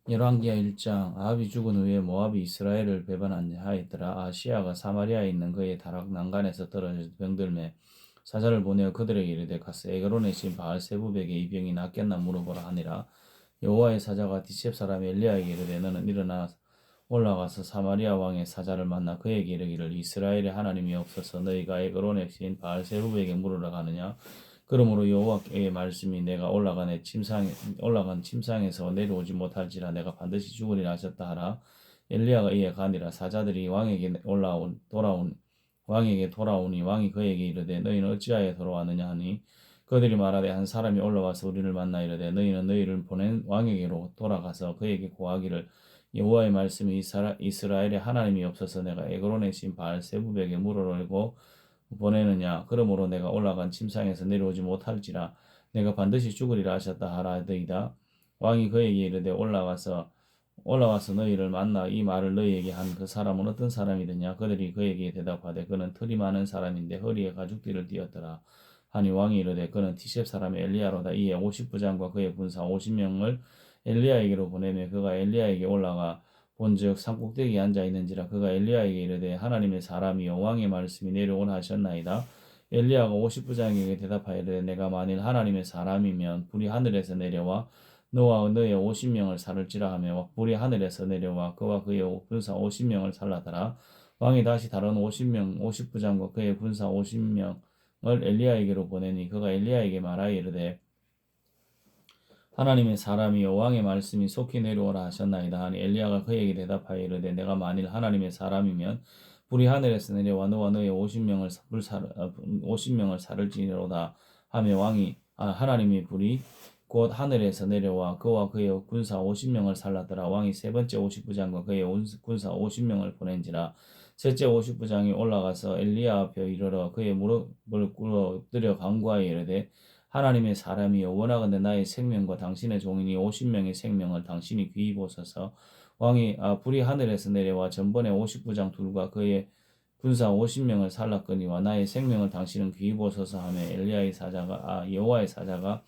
열왕기하 1장. 아합이 죽은 후에 모압이 이스라엘을 배반하였더라. 아시아가 사마리아에 있는 그의 다락 난간에서 떨어져 병들매 사자를 보내어 그들에게 이르되 가서 에그론의 신 바알세부백의 이 병이 낫겠나 물어보라 하니라. 여호와의 사자가 디셉 사람 엘리야에게 이르되 너는 일어나 올라가서 사마리아 왕의 사자를 만나 그에게 이르기를 이스라엘의 하나님이 없어서 너희가 에그론의 신 바알세부백에게 물으러 가느냐. 그러므로 여호와의 말씀이 내가 올라간 침상에서 내려오지 못할지라 내가 반드시 죽으리라 하셨다 하라. 엘리야가 이에 가니라. 사자들이 왕에게 돌아오니 왕이 그에게 이르되 너희는 어찌하여 돌아왔느냐 하니 그들이 말하되 한 사람이 올라와서 우리를 만나 이르되 너희는 너희를 보낸 왕에게로 돌아가서 그에게 고하기를 여호와의 말씀이 이스라엘의 하나님이 없어서 내가 에그론의 신 바알세부백에 물으려고 보내느냐. 그러므로 내가 올라간 침상에서 내려오지 못할지라 내가 반드시 죽으리라 하셨다 하라더이다. 왕이 그에게 이르되 올라와서 너희를 만나 이 말을 너희에게 한 그 사람은 어떤 사람이더냐. 그들이 그에게 대답하되 그는 털이 많은 사람인데 허리에 가죽띠를 띠었더라 하니 왕이 이르되 그는 티셉 사람 엘리야로다. 이에 50부장과 그의 군사 50명을 엘리야에게로 보내며 그가 엘리야에게 올라가 본즉 산꼭대기에 앉아 있는지라. 그가 엘리야에게 이르되 하나님의 사람이여 왕의 말씀이 내려오나 하셨나이다. 엘리야가 50부장에게 대답하여 이르되 내가 만일 하나님의 사람이면 불이 하늘에서 내려와 너와 너의 50명을 살을지라 하며 불이 하늘에서 내려와 그와 그의 군사 50명을 살라더라. 왕이 다시 다른 50부장과 그의 군사 50명을 엘리야에게로 보내니 그가 엘리야에게 말하여 이르되 하나님의 사람이여 왕의 말씀이 속히 내려오라 하셨나이다 하니 엘리야가 그에게 대답하여 이르되 내가 만일 하나님의 사람이면 불이 하늘에서 내려와 너와 너의 50명을 살을지로다 하며 왕이 하나님이 불이 곧 하늘에서 내려와 그와 그의 군사 50명을 살랐더라. 왕이 세 번째 50부장과 그의 군사 50명을 보낸지라. 셋째 50부장이 올라가서 엘리야 앞에 이르러 그의 무릎을 꿇어뜨려 간구하여 이르되 하나님의 사람이여 원하건대 나의 생명과 당신의 종인이 50명의 생명을 당신이 귀히 보소서. 왕이 불이 하늘에서 내려와 전번에 50부장 둘과 그의 군사 50명을 살랐거니와 나의 생명을 당신은 귀히 보소서 하며 여호와의 사자가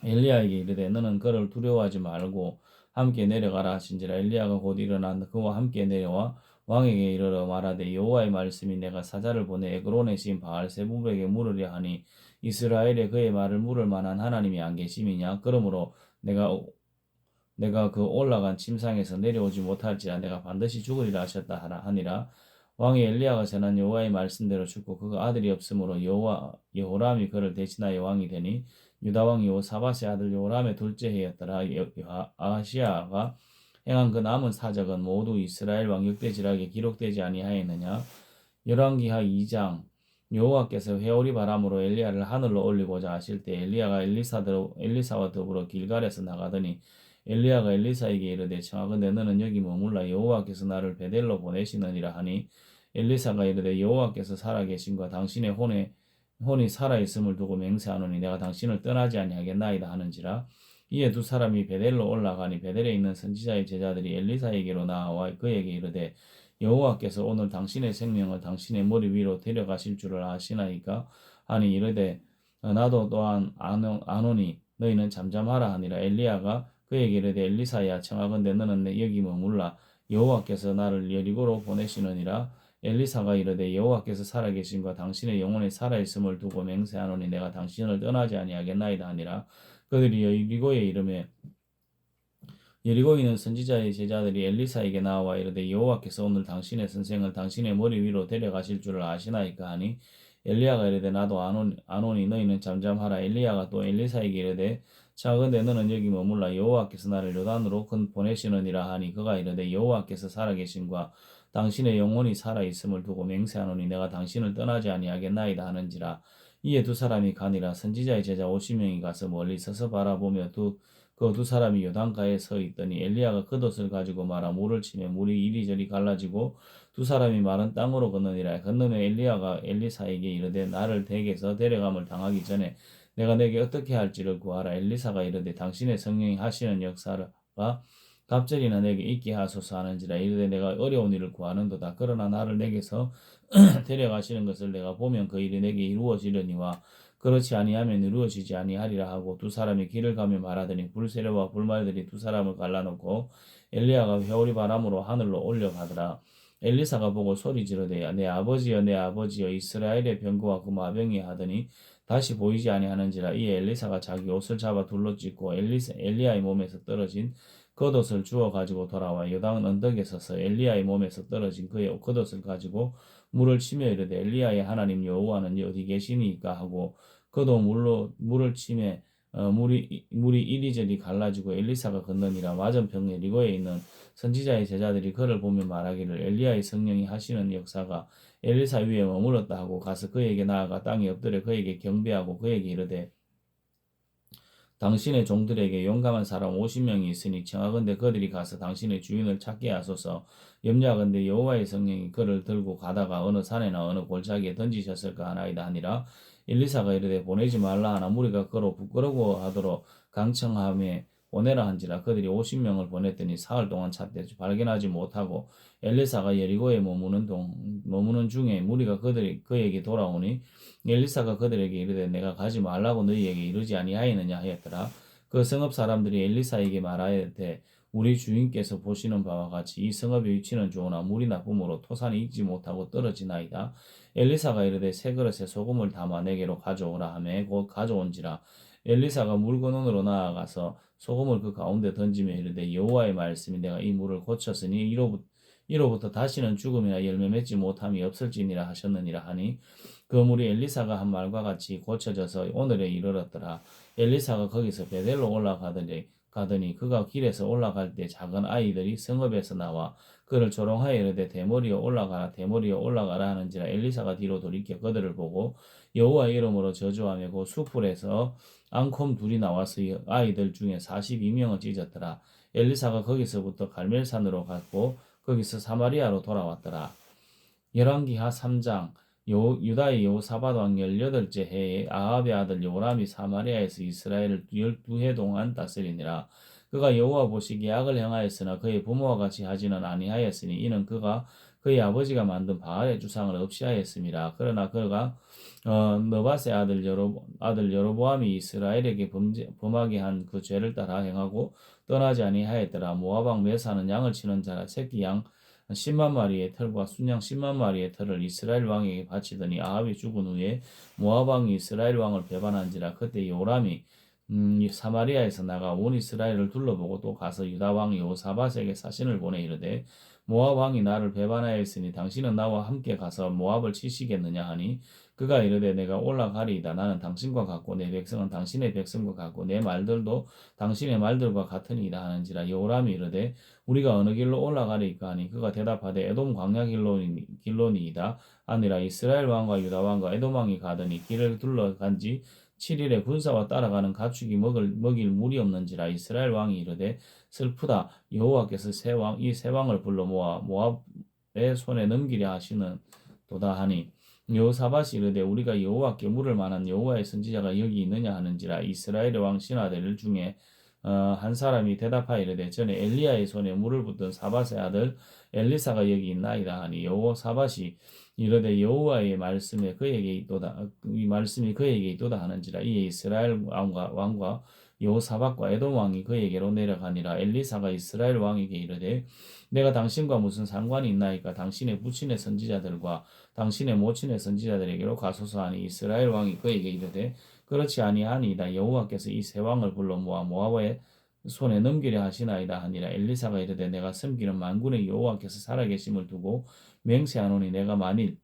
엘리야에게 이르되 너는 그를 두려워하지 말고 함께 내려가라 하신지라. 엘리야가 곧 일어나 그와 함께 내려와 왕에게 이르러 말하되 여호와의 말씀이 내가 사자를 보내 에그론의 신 바알세부백에게 물으려 하니 이스라엘에 그의 말을 물을 만한 하나님이 안 계심이냐. 그러므로 내가 그 올라간 침상에서 내려오지 못할지라 내가 반드시 죽으리라 하셨다 하니라. 왕이 엘리야가 전한 여호와의 말씀대로 죽고 그가 아들이 없으므로 여호람이 그를 대신하여 왕이 되니 유다 왕 여호사밧의 아들 여호람의 둘째 해였더라. 아하시야가 행한 그 남은 사적은 모두 이스라엘 왕 역대지락에 기록되지 아니하였느냐. 열왕기하 2장. 여호와께서 회오리 바람으로 엘리야를 하늘로 올리고자 하실 때 엘리야가 엘리사와 더불어 길갈에서 나가더니 엘리야가 엘리사에게 이르되 청하건대 너는 여기 머물라 여호와께서 나를 베델로 보내시느니라 하니 엘리사가 이르되 여호와께서 살아계신과 당신의 혼이 살아있음을 두고 맹세하노니 내가 당신을 떠나지 아니하겠나이다 하는지라. 이에 두 사람이 베델로 올라가니 베델에 있는 선지자의 제자들이 엘리사에게로 나와 그에게 이르되 여호와께서 오늘 당신의 생명을 당신의 머리 위로 데려가실 줄을 아시나이까 하니 이르되 나도 또한 아노니 너희는 잠잠하라 하니라. 엘리야가 그에게 이르되 엘리사야 청하건대 너는 여기 머물라 여호와께서 나를 여리고로 보내시느니라. 엘리사가 이르되 여호와께서 살아계신과 당신의 영혼이 살아있음을 두고 맹세하노니 내가 당신을 떠나지 아니하겠나이다 하니라. 그들이 여리고에 이르매 여리고에 있는 선지자의 제자들이 엘리사에게 나와 이르되 여호와께서 오늘 당신의 선생을 당신의 머리 위로 데려가실 줄을 아시나이까 하니 엘리야가 이르되 나도 아노니 너희는 잠잠하라. 엘리야가 또 엘리사에게 이르되 차건대 너는 여기 머물라 여호와께서 나를 요단으로 보내시느니라 하니 그가 이르되 여호와께서 살아계신과 당신의 영혼이 살아있음을 두고 맹세하노니 내가 당신을 떠나지 아니하겠나이다 하는지라. 이에 두 사람이 가니라. 선지자의 제자 50명이 가서 멀리 서서 바라보며 그 두 사람이 요단가에 서 있더니 엘리야가 겉옷을 가지고 말아 물을 치며 물이 이리저리 갈라지고 두 사람이 마른 땅으로 건너니라. 건너매 엘리야가 엘리사에게 이르되 나를 댁에서 데려감을 당하기 전에 내가 내게 어떻게 할지를 구하라. 엘리사가 이르되 당신의 성령이 하시는 역사가 갑절이나 내게 있게 하소서 하는지라. 이르되 내가 어려운 일을 구하는도다. 그러나 나를 내게서 데려가시는 것을 내가 보면 그 일이 내게 이루어지려니와 그렇지 아니하면 이루어지지 아니하리라 하고 두 사람이 길을 가며 말하더니 불세례와 불말들이 두 사람을 갈라놓고 엘리야가 회오리 바람으로 하늘로 올려가더라. 엘리사가 보고 소리 지르되 내 아버지여 내 아버지여 이스라엘의 병거와 그 마병이 하더니 다시 보이지 아니하는지라. 이에 엘리사가 자기 옷을 잡아 둘러 찢고 엘리야의 몸에서 떨어진 겉옷을 주워 가지고 돌아와 요단 언덕에 서서 엘리야의 몸에서 떨어진 그의 겉옷을 가지고 물을 치며 이르되 엘리야의 하나님 여호와는 어디 계시니까 하고 그도 물을 치매 물이 이리저리 갈라지고 엘리사가 건너니라. 맞은편 리고에 있는 선지자의 제자들이 그를 보며 말하기를 엘리야의 성령이 하시는 역사가 엘리사 위에 머물렀다 하고 가서 그에게 나아가 땅에 엎드려 그에게 경배하고 그에게 이르되 당신의 종들에게 용감한 사람 50명이 있으니 청하건대 그들이 가서 당신의 주인을 찾게 하소서. 염려하건대 여호와의 성령이 그를 들고 가다가 어느 산에나 어느 골짜기에 던지셨을까 하나이다 하니라. 엘리사가 이르되 보내지 말라 하나 무리가 그로 부끄러워하도록 강청함에 보내라 한지라. 그들이 50명을 보냈더니 사흘 동안 찾되 발견하지 못하고 엘리사가 여리고에 머무는 중에 무리가 그에게 돌아오니 엘리사가 그들에게 이르되 내가 가지 말라고 너희에게 이르지 아니하였느냐 하였더라. 그 성읍 사람들이 엘리사에게 말하되 우리 주인께서 보시는 바와 같이 이 성읍의 위치는 좋으나 물이 나쁨으로 토산이 익지 못하고 떨어지나이다. 엘리사가 이르되 새 그릇에 소금을 담아 내게로 가져오라 하매 곧 가져온지라. 엘리사가 물건원으로 나아가서 소금을 그 가운데 던지며 이르되 여호와의 말씀이 내가 이 물을 고쳤으니 이로부터 다시는 죽음이나 열매 맺지 못함이 없을지니라 하셨느니라 하니 그 물이 엘리사가 한 말과 같이 고쳐져서 오늘에 이르렀더라. 엘리사가 거기서 베델로 가더니 그가 길에서 올라갈 때 작은 아이들이 성읍에서 나와 그를 조롱하여 이르되 대머리여 올라가라 하는지라. 엘리사가 뒤로 돌이켜 그들을 보고 여호와의 이름으로 저주하며 그 수풀에서 앙콤 둘이 나와서 아이들 중에 42명을 찢었더라. 엘리사가 거기서부터 갈멜산으로 갔고 거기서 사마리아로 돌아왔더라. 열왕기하 3장 유다의 여호사밧 왕 18째 해에 아합의 아들 요람이 사마리아에서 이스라엘을 12해 동안 다스리니라. 그가 여호와 보시기에 악을 행하였으나 그의 부모와 같이 하지는 아니하였으니 이는 그가 그의 아버지가 만든 바알의 주상을 없이하였습니다. 그러나 그가 느밧의 아들 여로보암이 이스라엘에게 범하게 한 그 죄를 따라 행하고 떠나지 아니하였더라. 모압 왕 메사는 양을 치는 자라 새끼 양 10만 마리의 털과 순양 10만 마리의 털을 이스라엘 왕에게 바치더니 아합이 죽은 후에 모압 왕이 이스라엘 왕을 배반한지라. 그때 요람이 사마리아에서 나가 온 이스라엘을 둘러보고 또 가서 유다 왕 여호사밧에게 사신을 보내 이르되 모압 왕이 나를 배반하였으니 당신은 나와 함께 가서 모압을 치시겠느냐 하니 그가 이르되 내가 올라가리이다. 나는 당신과 같고 내 백성은 당신의 백성과 같고 내 말들도 당신의 말들과 같으니이다 하는지라. 여호람이 이르되 우리가 어느 길로 올라가리이까 하니 그가 대답하되 에돔 광야 길로니이다 아니라. 이스라엘 왕과 유다 왕과 에돔 왕이 가더니 길을 둘러간지 7일에 군사와 따라가는 가축이 먹일 물이 없는지라. 이스라엘 왕이 이르되 슬프다. 여호와께서 이 세 왕을 불러 모아 모압의 손에 넘기려 하시는 도다 하니 여호사밧이 이르되 우리가 여호와께 물을 만한 여호와의 선지자가 여기 있느냐 하는지라. 이스라엘의 왕 신하들 중에 한 사람이 대답하여 이르되 전에 엘리야의 손에 물을 붓던 사밧의 아들 엘리사가 여기 있나이다 하니 여호사밧이 이르되 여호와의 말씀에 그에게 있도다. 이 말씀이 그에게 있도다 하는지라. 이에 이스라엘 왕과 여호사밧과 에돔 왕이 그에게로 내려가니라. 엘리사가 이스라엘 왕에게 이르되 내가 당신과 무슨 상관이 있나이까. 당신의 부친의 선지자들과 당신의 모친의 선지자들에게로 가소서 하니 이스라엘 왕이 그에게 이르되 그렇지 아니하니이다. 여호와께서 이 세 왕을 불러 모아 모압의 손에 넘기려 하시나이다 하니라. 엘리사가 이르되 내가 섬기는 만군의 여호와께서 살아계심을 두고 맹세하노니 내가 만일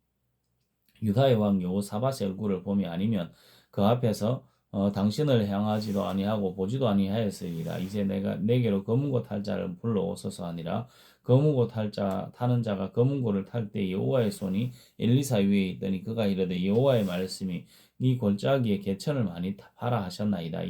유다의 왕 여호사밧의 얼굴을 봄이 아니면 그 앞에서 당신을 향하지도 아니하고 보지도 아니하였으리라. 이제 내게로 검은고 탈 자를 불러오소서 하니라. 검은고 타는 자가 검은고를 탈 때 여호와의 손이 엘리사 위에 있더니 그가 이르되 여호와의 말씀이 이 골짜기에 개천을 많이 파라 하셨나이다.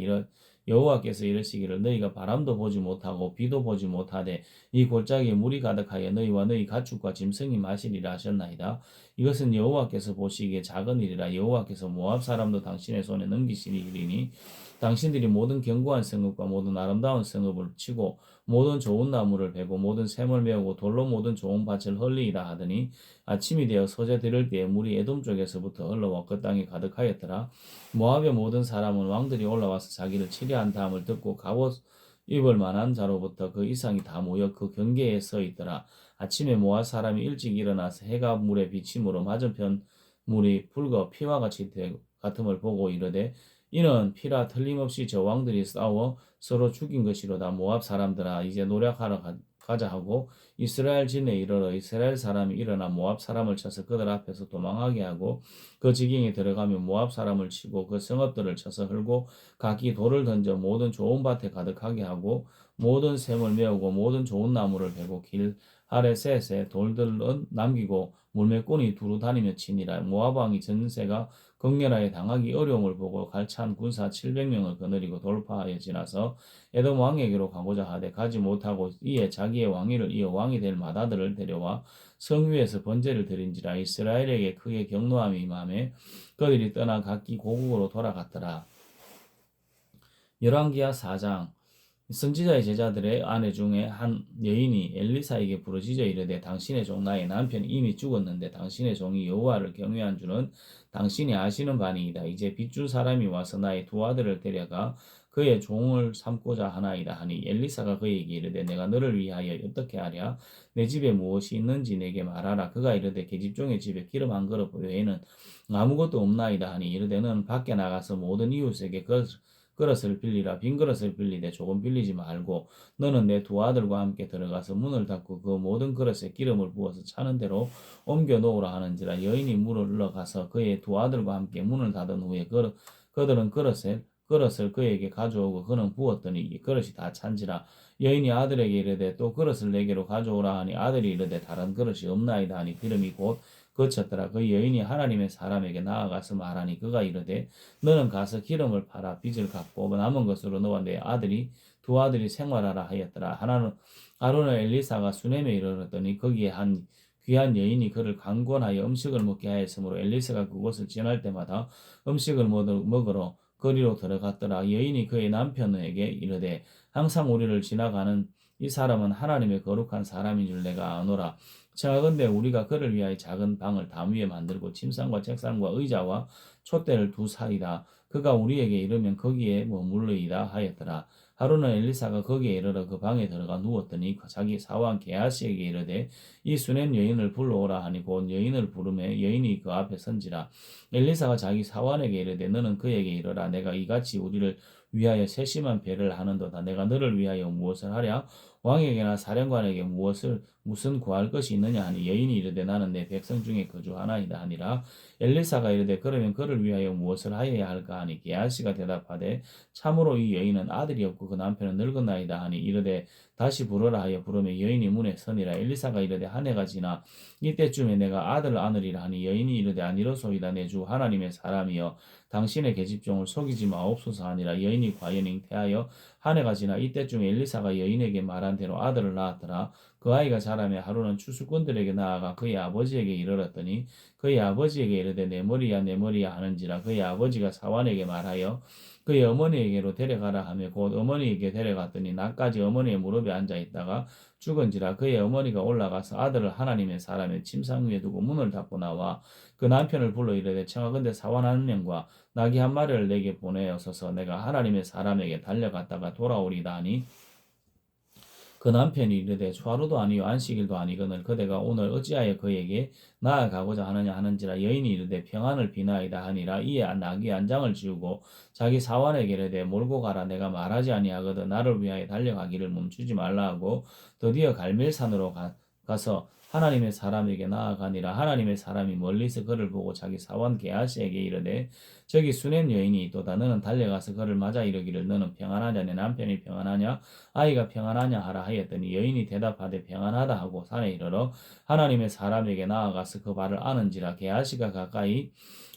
여호와께서 이르시기를 너희가 바람도 보지 못하고 비도 보지 못하되 이 골짜기에 물이 가득하여 너희와 너희 가축과 짐승이 마시리라 하셨나이다. 이것은 여호와께서 보시기에 작은 일이라. 여호와께서 모압 사람도 당신의 손에 넘기시니 당신들이 모든 견고한 성읍과 모든 아름다운 성읍을 치고 모든 좋은 나무를 베고 모든 샘을 메우고 돌로 모든 좋은 밭을 헐리이다 하더니 아침이 되어 서재 들을 때에 물이 에돔 쪽에서부터 흘러와 그 땅에 가득하였더라. 모압의 모든 사람은 왕들이 올라와서 자기를 치려한 다음을 듣고 갑옷 입을 만한 자로부터 그 이상이 다 모여 그 경계에 서 있더라. 아침에 모압 사람이 일찍 일어나서 해가 물에 비침으로 맞은편 물이 붉어 피와 같이 같음을 보고 이르되 이는 피라 틀림없이 저 왕들이 싸워 서로 죽인 것이로다. 모압 사람들아 이제 노력하러 가자 하고 이스라엘 진에 이르러 이스라엘 사람이 일어나 모압 사람을 쳐서 그들 앞에서 도망하게 하고 그 지경에 들어가며 모압 사람을 치고 그 성읍들을 쳐서 헐고 각기 돌을 던져 모든 좋은 밭에 가득하게 하고 모든 샘을 메우고 모든 좋은 나무를 베고 길 아래 셋에 돌들은 남기고 물매꾼이 두루 다니며 치니라. 모압 왕이 전세가 극렬하게 당하기 어려움을 보고 갈찬 군사 700명을 거느리고 돌파하여 지나서 에돔 왕에게로 가고자 하되 가지 못하고 이에 자기의 왕위를 이어 왕이 될 마다들을 데려와 성 위에서 번제를 드린지라. 이스라엘에게 크게 경노함이 임하매 그들이 떠나 각기 고국으로 돌아갔더라. 열왕기하 4장. 선지자의 제자들의 아내 중에 한 여인이 엘리사에게 부르짖어 이르되 당신의 종 나의 남편이 이미 죽었는데 당신의 종이 여호와를 경외한 줄은 당신이 아시는 바니이다. 이제 빚줄 사람이 와서 나의 두 아들을 데려가 그의 종을 삼고자 하나이다 하니 엘리사가 그에게 이르되 내가 너를 위하여 어떻게 하랴? 내 집에 무엇이 있는지 내게 말하라. 그가 이르되 계집종의 집에 기름 한 그릇 외에는 아무것도 없나이다 하니 이르되 너는 밖에 나가서 모든 이웃에게 그릇을 빌리라. 빈 그릇을 빌리되 조금 빌리지 말고 너는 내 두 아들과 함께 들어가서 문을 닫고 그 모든 그릇에 기름을 부어서 차는 대로 옮겨 놓으라 하는지라. 여인이 물을 흘러가서 그의 두 아들과 함께 문을 닫은 후에 그들은 그릇을 그에게 가져오고 그는 부었더니 이 그릇이 다 찬지라. 여인이 아들에게 이르되 또 그릇을 내게로 가져오라 하니 아들이 이르되 다른 그릇이 없나이다 하니 기름이 곧 그쳤더라. 그 여인이 하나님의 사람에게 나아가서 말하니 그가 이르되 너는 가서 기름을 팔아 빚을 갚고 남은 것으로 너와 내 아들이 두 아들이 생활하라 하였더라. 하나는 아론은 엘리사가 수넴에 이르렀더니 거기에 한 귀한 여인이 그를 강권하여 음식을 먹게 하였으므로 엘리사가 그곳을 지날 때마다 음식을 먹으러 거리로 들어갔더라. 여인이 그의 남편에게 이르되 항상 우리를 지나가는 이 사람은 하나님의 거룩한 사람인 줄 내가 아노라. 청하건대 우리가 그를 위하여 작은 방을 담 위에 만들고 침상과 책상과 의자와 촛대를 두사이다. 그가 우리에게 이르면 거기에 머물르이다 하였더라. 하루는 엘리사가 거기에 이르러 그 방에 들어가 누웠더니 자기 사원 게하시에게 이르되 이 수넴 여인을 불러오라 하니 곧 여인을 부르매 여인이 그 앞에 선지라. 엘리사가 자기 사원에게 이르되 너는 그에게 이르라. 내가 이같이 우리를 위하여 세심한 배를 하는도다. 내가 너를 위하여 무엇을 하랴? 왕에게나 사령관에게 무슨 구할 것이 있느냐 하니 여인이 이르되 나는 내 백성 중에 거주하나이다 하니라. 엘리사가 이르되 그러면 그를 위하여 무엇을 하여야 할까 하니 게하시가 대답하되 참으로 이 여인은 아들이 없고 그 남편은 늙었나이다 하니 이르되 다시 부르라 하여 부르며 여인이 문에 서니라. 엘리사가 이르되 한 해가 지나 이때쯤에 내가 아들을 안으리라 하니 여인이 이르되 아니로소이다. 내 주 하나님의 사람이여 당신의 계집종을 속이지 마옵소서 하니라. 여인이 과연 잉태하여 한 해가 지나 이때쯤에 엘리사가 여인에게 말한 대로 아들을 낳았더라. 그 아이가 자라며 하루는 추수꾼들에게 나아가 그의 아버지에게 이르렀더니 그의 아버지에게 이르되 내 머리야 내 머리야 하는지라. 그의 아버지가 사환에게 말하여 그의 어머니에게로 데려가라 하며 곧 어머니에게 데려갔더니 낮까지 어머니의 무릎에 앉아 있다가 죽은지라. 그의 어머니가 올라가서 아들을 하나님의 사람의 침상 위에 두고 문을 닫고 나와 그 남편을 불러 이르되 청하건대 사원 한 명과 나귀 한 마리를 내게 보내어서서 내가 하나님의 사람에게 달려갔다가 돌아오리다 하니 그 남편이 이르되 초하루도 아니요 안식일도 아니거늘 그대가 오늘 어찌하여 그에게 나아가고자 하느냐 하는지라. 여인이 이르되 평안을 비나이다 하니라. 이에 나귀 한 장을 지우고 자기 사환에게 이르되 몰고 가라. 내가 말하지 아니하거든 나를 위하여 달려가기를 멈추지 말라 하고 드디어 갈멜산으로 가서 하나님의 사람에게 나아가니라. 하나님의 사람이 멀리서 그를 보고 자기 사원 게하시에게 이르되 저기 수넴 여인이 있도다. 너는 달려가서 그를 맞아 이르기를 너는 평안하냐 내 남편이 평안하냐 아이가 평안하냐 하라 하였더니 여인이 대답하되 평안하다 하고 산에 이르러 하나님의 사람에게 나아가서 그 발을 아는지라. 게하시가 가까이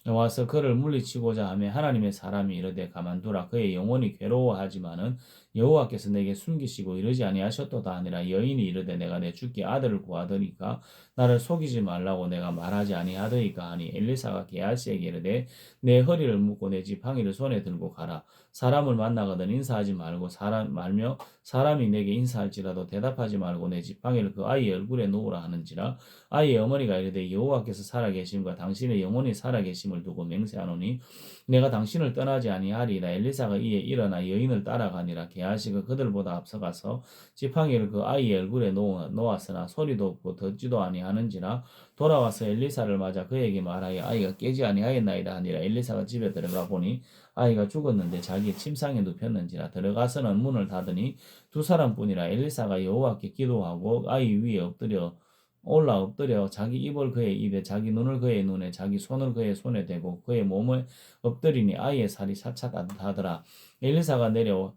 와서 그를 물리치고자 하며 하나님의 사람이 이르되 가만두라. 그의 영혼이 괴로워하지만은 여호와께서 내게 숨기시고 이르지 아니하셨도다 하니라. 여인이 이르되 내가 내 주께 아들을 구하더니 아니하리까? 나를 속이지 말라고 내가 말하지 아니하더이까 하니 엘리사가 게하시에게 이르되 내 허리를 묶고 내 지팡이를 손에 들고 가라. 사람을 만나거든 인사하지 말고 말며 사람이 내게 인사할지라도 대답하지 말고 내 지팡이를 그 아이의 얼굴에 놓으라 하는지라. 아이의 어머니가 이르되 여호와께서 살아계심과 당신의 영혼이 살아계심을 두고 맹세하노니 내가 당신을 떠나지 아니하리이다. 엘리사가 이에 일어나 여인을 따라가니라. 게하시가 그들보다 앞서가서 지팡이를 그 아이의 얼굴에 놓았으나 소리도 없고 듣지도 아니하는지라. 돌아와서 엘리사를 맞아 그에게 말하여 아이가 깨지 아니하였나이다 하니라. 엘리사가 집에 들어가 보니 아이가 죽었는데 자기 침상에 눕혔는지라. 들어가서는 문을 닫으니 두 사람뿐이라. 엘리사가 여호와께 기도하고 아이 위에 엎드려 자기 입을 그의 입에 자기 눈을 그의 눈에 자기 손을 그의 손에 대고 그의 몸을 엎드리니 아이의 살이 차차하더라. 엘리사가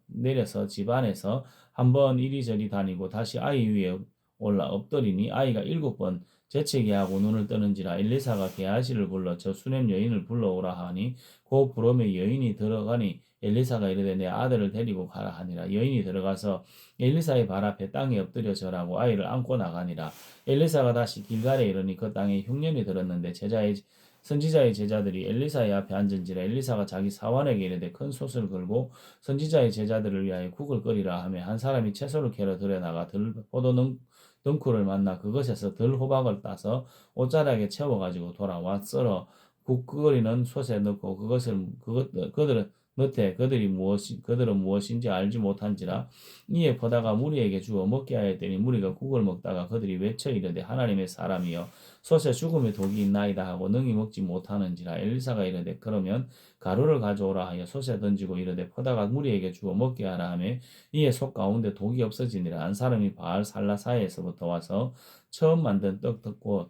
내려서 집 안에서 한번 이리저리 다니고 다시 아이 위에 올라 엎드리니 아이가 7번 재채기 하고 눈을 뜨는지라. 엘리사가 게하시를 불러 저 수냄 여인을 불러오라 하니 그 부름에 여인이 들어가니 엘리사가 이르되 내 아들을 데리고 가라 하니라. 여인이 들어가서 엘리사의 발 앞에 땅에 엎드려 절하고 아이를 안고 나가니라. 엘리사가 다시 길갈에 이르니 그 땅에 흉년이 들었는데 선지자의 제자들이 엘리사의 앞에 앉은지라. 엘리사가 자기 사환에게 이르되 큰 솥을 걸고 선지자의 제자들을 위하여 국을 끓이라 하며 한 사람이 채소를 캐러 들여나가 포도 덩쿨을 만나 그것에서 호박을 따서 옷자락에 채워가지고 돌아와 썰어 국 끓이는 솥에 넣고 그들은 그들은 무엇인지 알지 못한지라. 이에 포다가 무리에게 주어 먹게 하였더니 무리가 국을 먹다가 그들이 외쳐 이르되 하나님의 사람이여 솥에 죽음의 독이 있나이다 하고 능히 먹지 못하는지라. 엘리사가 이르되 그러면 가루를 가져오라 하여 솥에 던지고 이르되 포다가 무리에게 주어 먹게 하라 하며 이에 솥 가운데 독이 없어지니라. 한 사람이 바알 살라사에서부터 와서 처음 만든 떡 듣고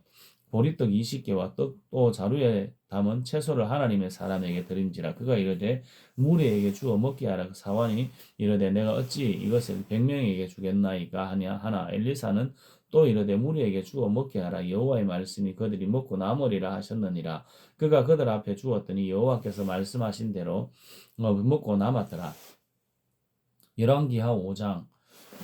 보리떡 20개와 떡도 자루에 담은 채소를 하나님의 사람에게 드린지라. 그가 이르되 무리에게 주어 먹게 하라. 그 사환이 이르되 내가 어찌 이것을 100명에게 주겠나이까 하나. 엘리사는 또 이르되 무리에게 주어 먹게 하라. 여호와의 말씀이 그들이 먹고 남으리라 하셨느니라. 그가 그들 앞에 주었더니 여호와께서 말씀하신 대로 먹고 남았더라. 열왕기하 5장.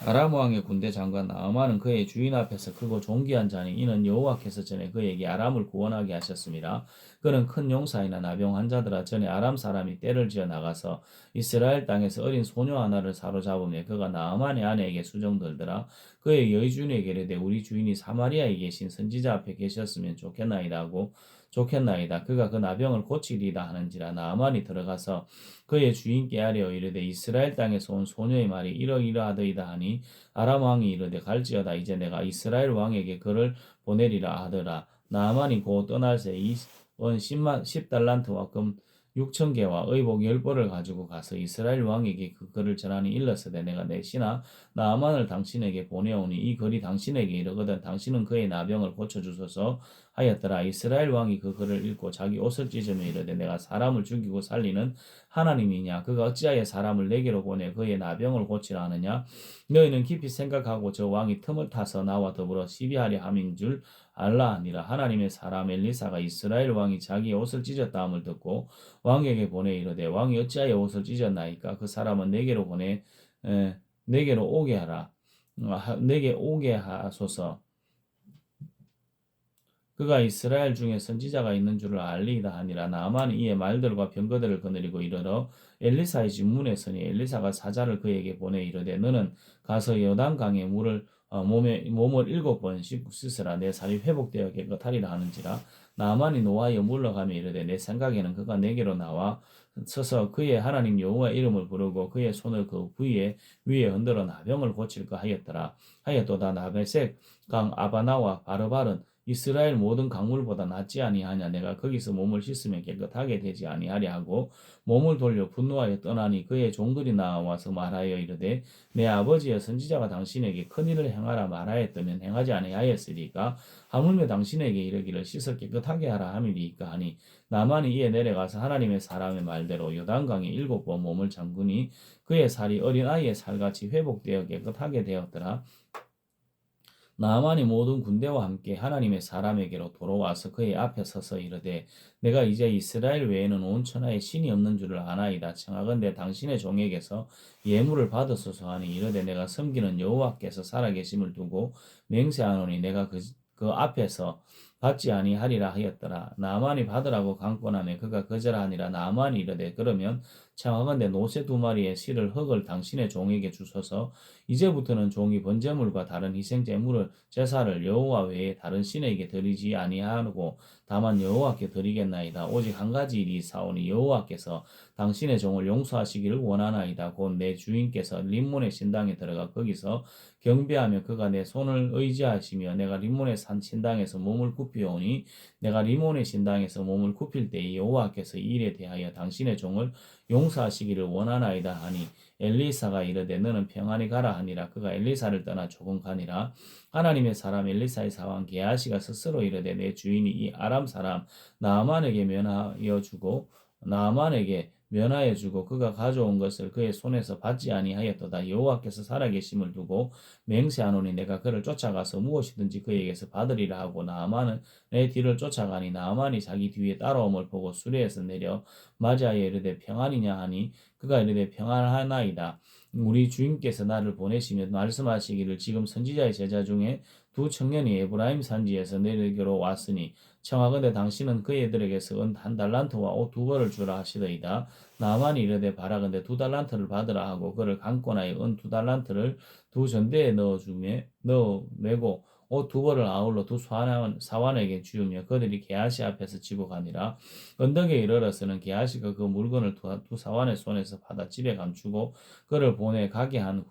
아람 왕의 군대 장관 나아만은 그의 주인 앞에서 크고 존귀한 자니 이는 여호와께서 전에 그에게 아람을 구원하게 하셨습니다. 그는 큰 용사이나 나병 환자들아 전에 아람 사람이 떼를 지어 나가서 이스라엘 땅에서 어린 소녀 하나를 사로잡으며 그가 나아만의 아내에게 수정들더라. 그의 여주인에게 이르되 우리 주인이 사마리아에 계신 선지자 앞에 계셨으면 좋겠나이다. 그가 그 나병을 고치리이다 하는지라. 나아만이 들어가서 그의 주인께 아뢰어 이르되 이스라엘 땅에서 온 소녀의 말이 이러이러하더이다 하니 아람 왕이 이르되 갈지어다. 이제 내가 이스라엘 왕에게 그를 보내리라 하더라. 나아만이 곧 떠날새 10달란트와 금 6,000개와 의복 10벌을 가지고 가서 이스라엘 왕에게 그 글을 전하니 일렀으되 내가 내 신하 나아만을 당신에게 보내오니 이 글이 당신에게 이르거든 당신은 그의 나병을 고쳐주소서 하였더라. 이스라엘 왕이 그 글을 읽고 자기 옷을 찢으며 이르되 내가 사람을 죽이고 살리는 하나님이냐? 그가 어찌하여 사람을 내게로 보내 그의 나병을 고치라 하느냐? 너희는 깊이 생각하고 저 왕이 틈을 타서 나와 더불어 시비하려 함인 줄 알라 하니라. 하나님의 사람 엘리사가 이스라엘 왕이 자기의 옷을 찢었다 함을 듣고 왕에게 보내 이르되 왕이 어찌하여 옷을 찢었나이까? 그 사람은 내게로 오게 하라. 내게 오게 하소서. 그가 이스라엘 중에 선지자가 있는 줄을 알리이다 하니라. 나아만이 이에 말들과 병거들을 거느리고 이르러 엘리사의 집 문에 서니 엘리사가 사자를 그에게 보내 이르되 너는 가서 요단강에 몸을 7번 씻으라. 내 살이 회복되어 깨끗하리라 하는지라. 나아만이 노하여 물러가며 이르되 내 생각에는 그가 내게로 나와 서서 그의 하나님 여호와의 이름을 부르고 그의 손을 그 부위에 위에 흔들어 나병을 고칠까 하였더라. 하였도다. 나베색 강 아바나와 바르바른 이스라엘 모든 강물보다 낫지 아니하냐? 내가 거기서 몸을 씻으면 깨끗하게 되지 아니하랴 하고 몸을 돌려 분노하여 떠나니 그의 종들이 나와서 말하여 이르되 내 아버지여 선지자가 당신에게 큰일을 행하라 말하였다면 행하지 아니하였으리까? 하물며 당신에게 이르기를 씻어 깨끗하게 하라 함이리까 하니 나만이 이에 내려가서 하나님의 사람의 말대로 요단강에 7번 몸을 잠그니 그의 살이 어린아이의 살같이 회복되어 깨끗하게 되었더라. 나아만이 모든 군대와 함께 하나님의 사람에게로 돌아와서 그의 앞에 서서 이르되 내가 이제 이스라엘 외에는 온 천하에 신이 없는 줄을 아나이다. 청하건대 당신의 종에게서 예물을 받으소서 하니 이르되 내가 섬기는 여호와께서 살아계심을 두고 맹세하노니 내가 그 그 앞에서 받지 아니하리라 하였더라. 나아만이 받으라고 강권하며 그가 거절하니라. 나아만이 이르되 그러면 청하건대 노새 2마리의 실을 흙을 당신의 종에게 주소서. 이제부터는 종이 번제물과 다른 희생 제사를 여호와 외에 다른 신에게 드리지 아니하고 다만 여호와께 드리겠나이다. 오직 한 가지 일이 있사오니 여호와께서 당신의 종을 용서하시기를 원하나이다. 곧 내 주인께서 림몬의 신당에 들어가 거기서 경배하며 그가 내 손을 의지하시며 내가 림몬의 산 신당에서 몸을 굽히오니 내가 림몬의 신당에서 몸을 굽힐 때에 여호와께서 이 일에 대하여 당신의 종을 용서하시기를 원하나이다 하니 엘리사가 이르되 너는 평안히 가라 하니라. 그가 엘리사를 떠나 조금 가니라. 하나님의 사람 엘리사의 사왕 게하시가 스스로 이르되 내 주인이 이 아람 사람 나아만에게 면하여 주고 그가 가져온 것을 그의 손에서 받지 아니하였도다. 여호와께서 살아계심을 두고 맹세하노니 내가 그를 쫓아가서 무엇이든지 그에게서 받으리라 하고 나아만은 내 뒤를 쫓아가니 나아만이 자기 뒤에 따라옴을 보고 수레에서 내려 맞이하여 이르되 평안이냐 하니 그가 이르되 평안하나이다. 우리 주인께서 나를 보내시며 말씀하시기를 지금 선지자의 제자 중에 2청년이 에브라임 산지에서 내게로 왔으니 청하건대 당신은 그애들에게서 은 1달란트와 옷 2벌을 주라 하시더이다. 나아만이 이르되 바라건대 2달란트를 받으라 하고 그를 강권하여 은 2달란트를 2전대에 내고 옷 2벌을 아울러 2사환에게 주우며 그들이 게하시 앞에서 지고 가니라. 언덕에 이르러서는 게하시가 그 물건을 2사환의 손에서 받아 집에 감추고 그를 보내 가게 한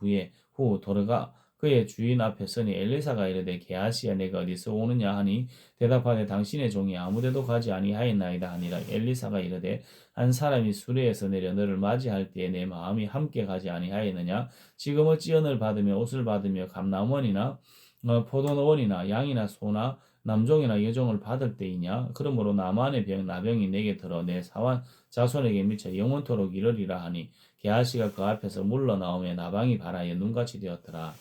후 돌아가 그의 주인 앞에 서니 엘리사가 이르되 게하시야 내가 어디서 오느냐 하니 대답하되 당신의 종이 아무데도 가지 아니하였나이다 하니라. 엘리사가 이르되 한 사람이 수레에서 내려 너를 맞이할 때에 내 마음이 함께 가지 아니하였느냐. 지금 어찌 언을 받으며 옷을 받으며 감남원이나 포도원이나 양이나 소나 남종이나 여종을 받을 때이냐. 그러므로 나만의 나병이 내게 들어 내 사환 자손에게 미쳐 영원토록 이르리라 하니 게하시가 그 앞에서 물러나오며 나방이 발하여 눈같이 되었더라.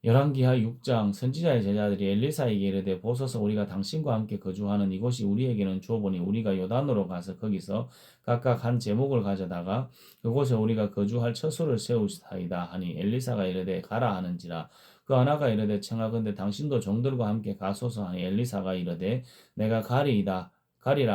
열왕기하 6장. 선지자의 제자들이 엘리사에게 이르되 보소서 우리가 당신과 함께 거주하는 이곳이 우리에게는 좁으니 우리가 요단으로 가서 거기서 각각 한 제목을 가져다가 그곳에 우리가 거주할 처소를 세우시다이다 하니 엘리사가 이르되 가라 하는지라. 그 하나가 이르되 청하건대 당신도 종들과 함께 가소서 하니 엘리사가 이르되 내가 가리라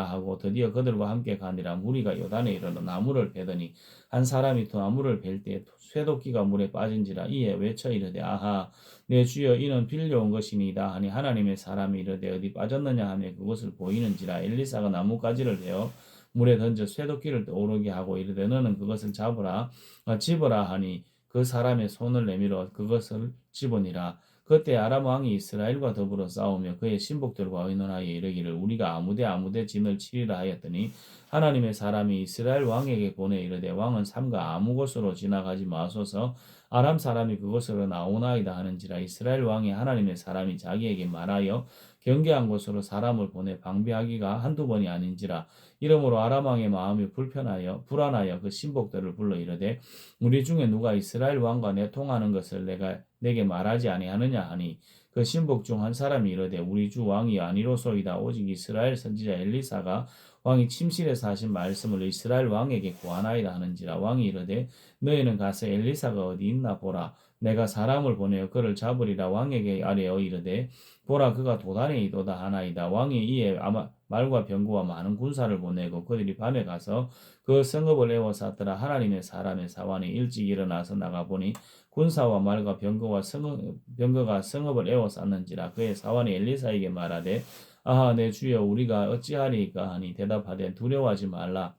하고 드디어 그들과 함께 가니라. 무리가 요단에 이르러 나무를 베더니 한 사람이 또 나무를 벨 때 쇠도끼가 물에 빠진지라. 이에 외쳐 이르되 아하 내 주여 이는 빌려온 것이니이다 하니 하나님의 사람이 이르되 어디 빠졌느냐 하며 그것을 보이는지라. 엘리사가 나무가지를 베어 물에 던져 쇠도끼를 떠오르게 하고 이르되 너는 그것을 집어라 하니 그 사람의 손을 내밀어 그것을 집으니라. 그때 아람 왕이 이스라엘과 더불어 싸우며 그의 신복들과 의논하여 이르기를 우리가 아무데 진을 치리라 하였더니 하나님의 사람이 이스라엘 왕에게 보내 이르되 왕은 삼가 아무 곳으로 지나가지 마소서 아람 사람이 그곳으로 나오나이다 하는지라. 이스라엘 왕이 하나님의 사람이 자기에게 말하여 경계한 곳으로 사람을 보내 방비하기가 한두 번이 아닌지라. 이러므로 아람 왕의 마음이 불안하여 그 신복들을 불러 이르되 우리 중에 누가 이스라엘 왕과 내통하는 것을 내게 말하지 아니하느냐 하니 그 신복 중 한 사람이 이르되 우리 주 왕이 아니로소이다. 오직 이스라엘 선지자 엘리사가 왕이 침실에서 하신 말씀을 이스라엘 왕에게 고하나이다 하는지라. 왕이 이르되 너희는 가서 엘리사가 어디 있나 보라. 내가 사람을 보내어 그를 잡으리라. 왕에게 아뢰어 이르되 보라 그가 도단에 이도다 하나이다. 왕이 이에 말과 병거와 많은 군사를 보내고 그들이 밤에 가서 그 성읍을 에워쌌더라. 하나님의 사람의 사환이 일찍 일어나서 나가보니 군사와 말과 병거가 성읍을 에워쌌는지라. 그의 사환이 엘리사에게 말하되 아하 내 주여 우리가 어찌하리이까 하니 대답하되 두려워하지 말라.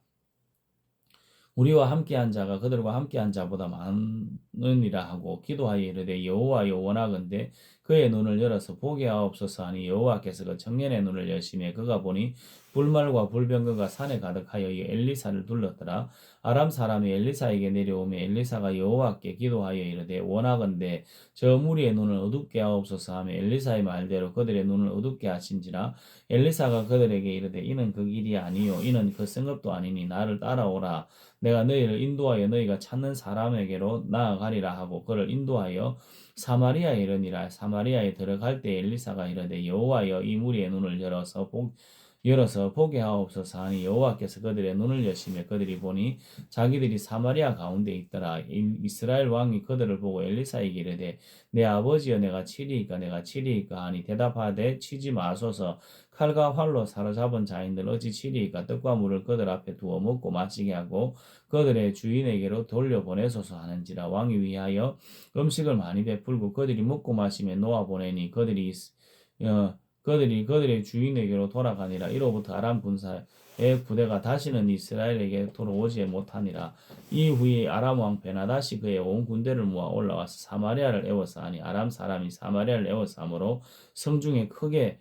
우리와 함께한 자가 그들과 함께한 자보다 많으니라 하고 기도하여 이르되 여호와여 원하건대 그의 눈을 열어서 보게 하옵소서 하니 여호와께서 그 청년의 눈을 여시매 그가 보니 불말과 불병거가 산에 가득하여 엘리사를 둘렀더라. 아람 사람이 엘리사에게 내려오며 엘리사가 여호와께 기도하여 이르되 원하건대 저 무리의 눈을 어둡게 하옵소서 하며 엘리사의 말대로 그들의 눈을 어둡게 하신지라. 엘리사가 그들에게 이르되 이는 그 길이 아니요 이는 그 성읍도 아니니 나를 따라오라. 내가 너희를 인도하여 너희가 찾는 사람에게로 나아가리라 하고 그를 인도하여 사마리아에 이르니라. 사마리아에 들어갈 때 엘리사가 이르되 여호와여 이 무리의 눈을 열어서 열어서 보게 하옵소서 하니 여호와께서 그들의 눈을 여시며 그들이 보니 자기들이 사마리아 가운데 있더라. 이스라엘 왕이 그들을 보고 엘리사에게 이르되 내 아버지여 내가 치리이까 내가 치리이까 하니 대답하되 치지 마소서 칼과 활로 사로잡은 자인들 어찌 치리이까 떡과 물을 그들 앞에 두어 먹고 마시게 하고 그들의 주인에게로 돌려보내소서 하는지라. 왕이 위하여 음식을 많이 베풀고 그들이 먹고 마시며 놓아 보내니 그들이 그들의 주인에게로 돌아가니라. 이로부터 아람 군사의 부대가 다시는 이스라엘에게 돌아오지 못하니라. 이후에 아람 왕 베나다시 그의 온 군대를 모아 올라와서 사마리아를 에워싸 하니 아람 사람이 사마리아를 에워싸 함으로 성중에 크게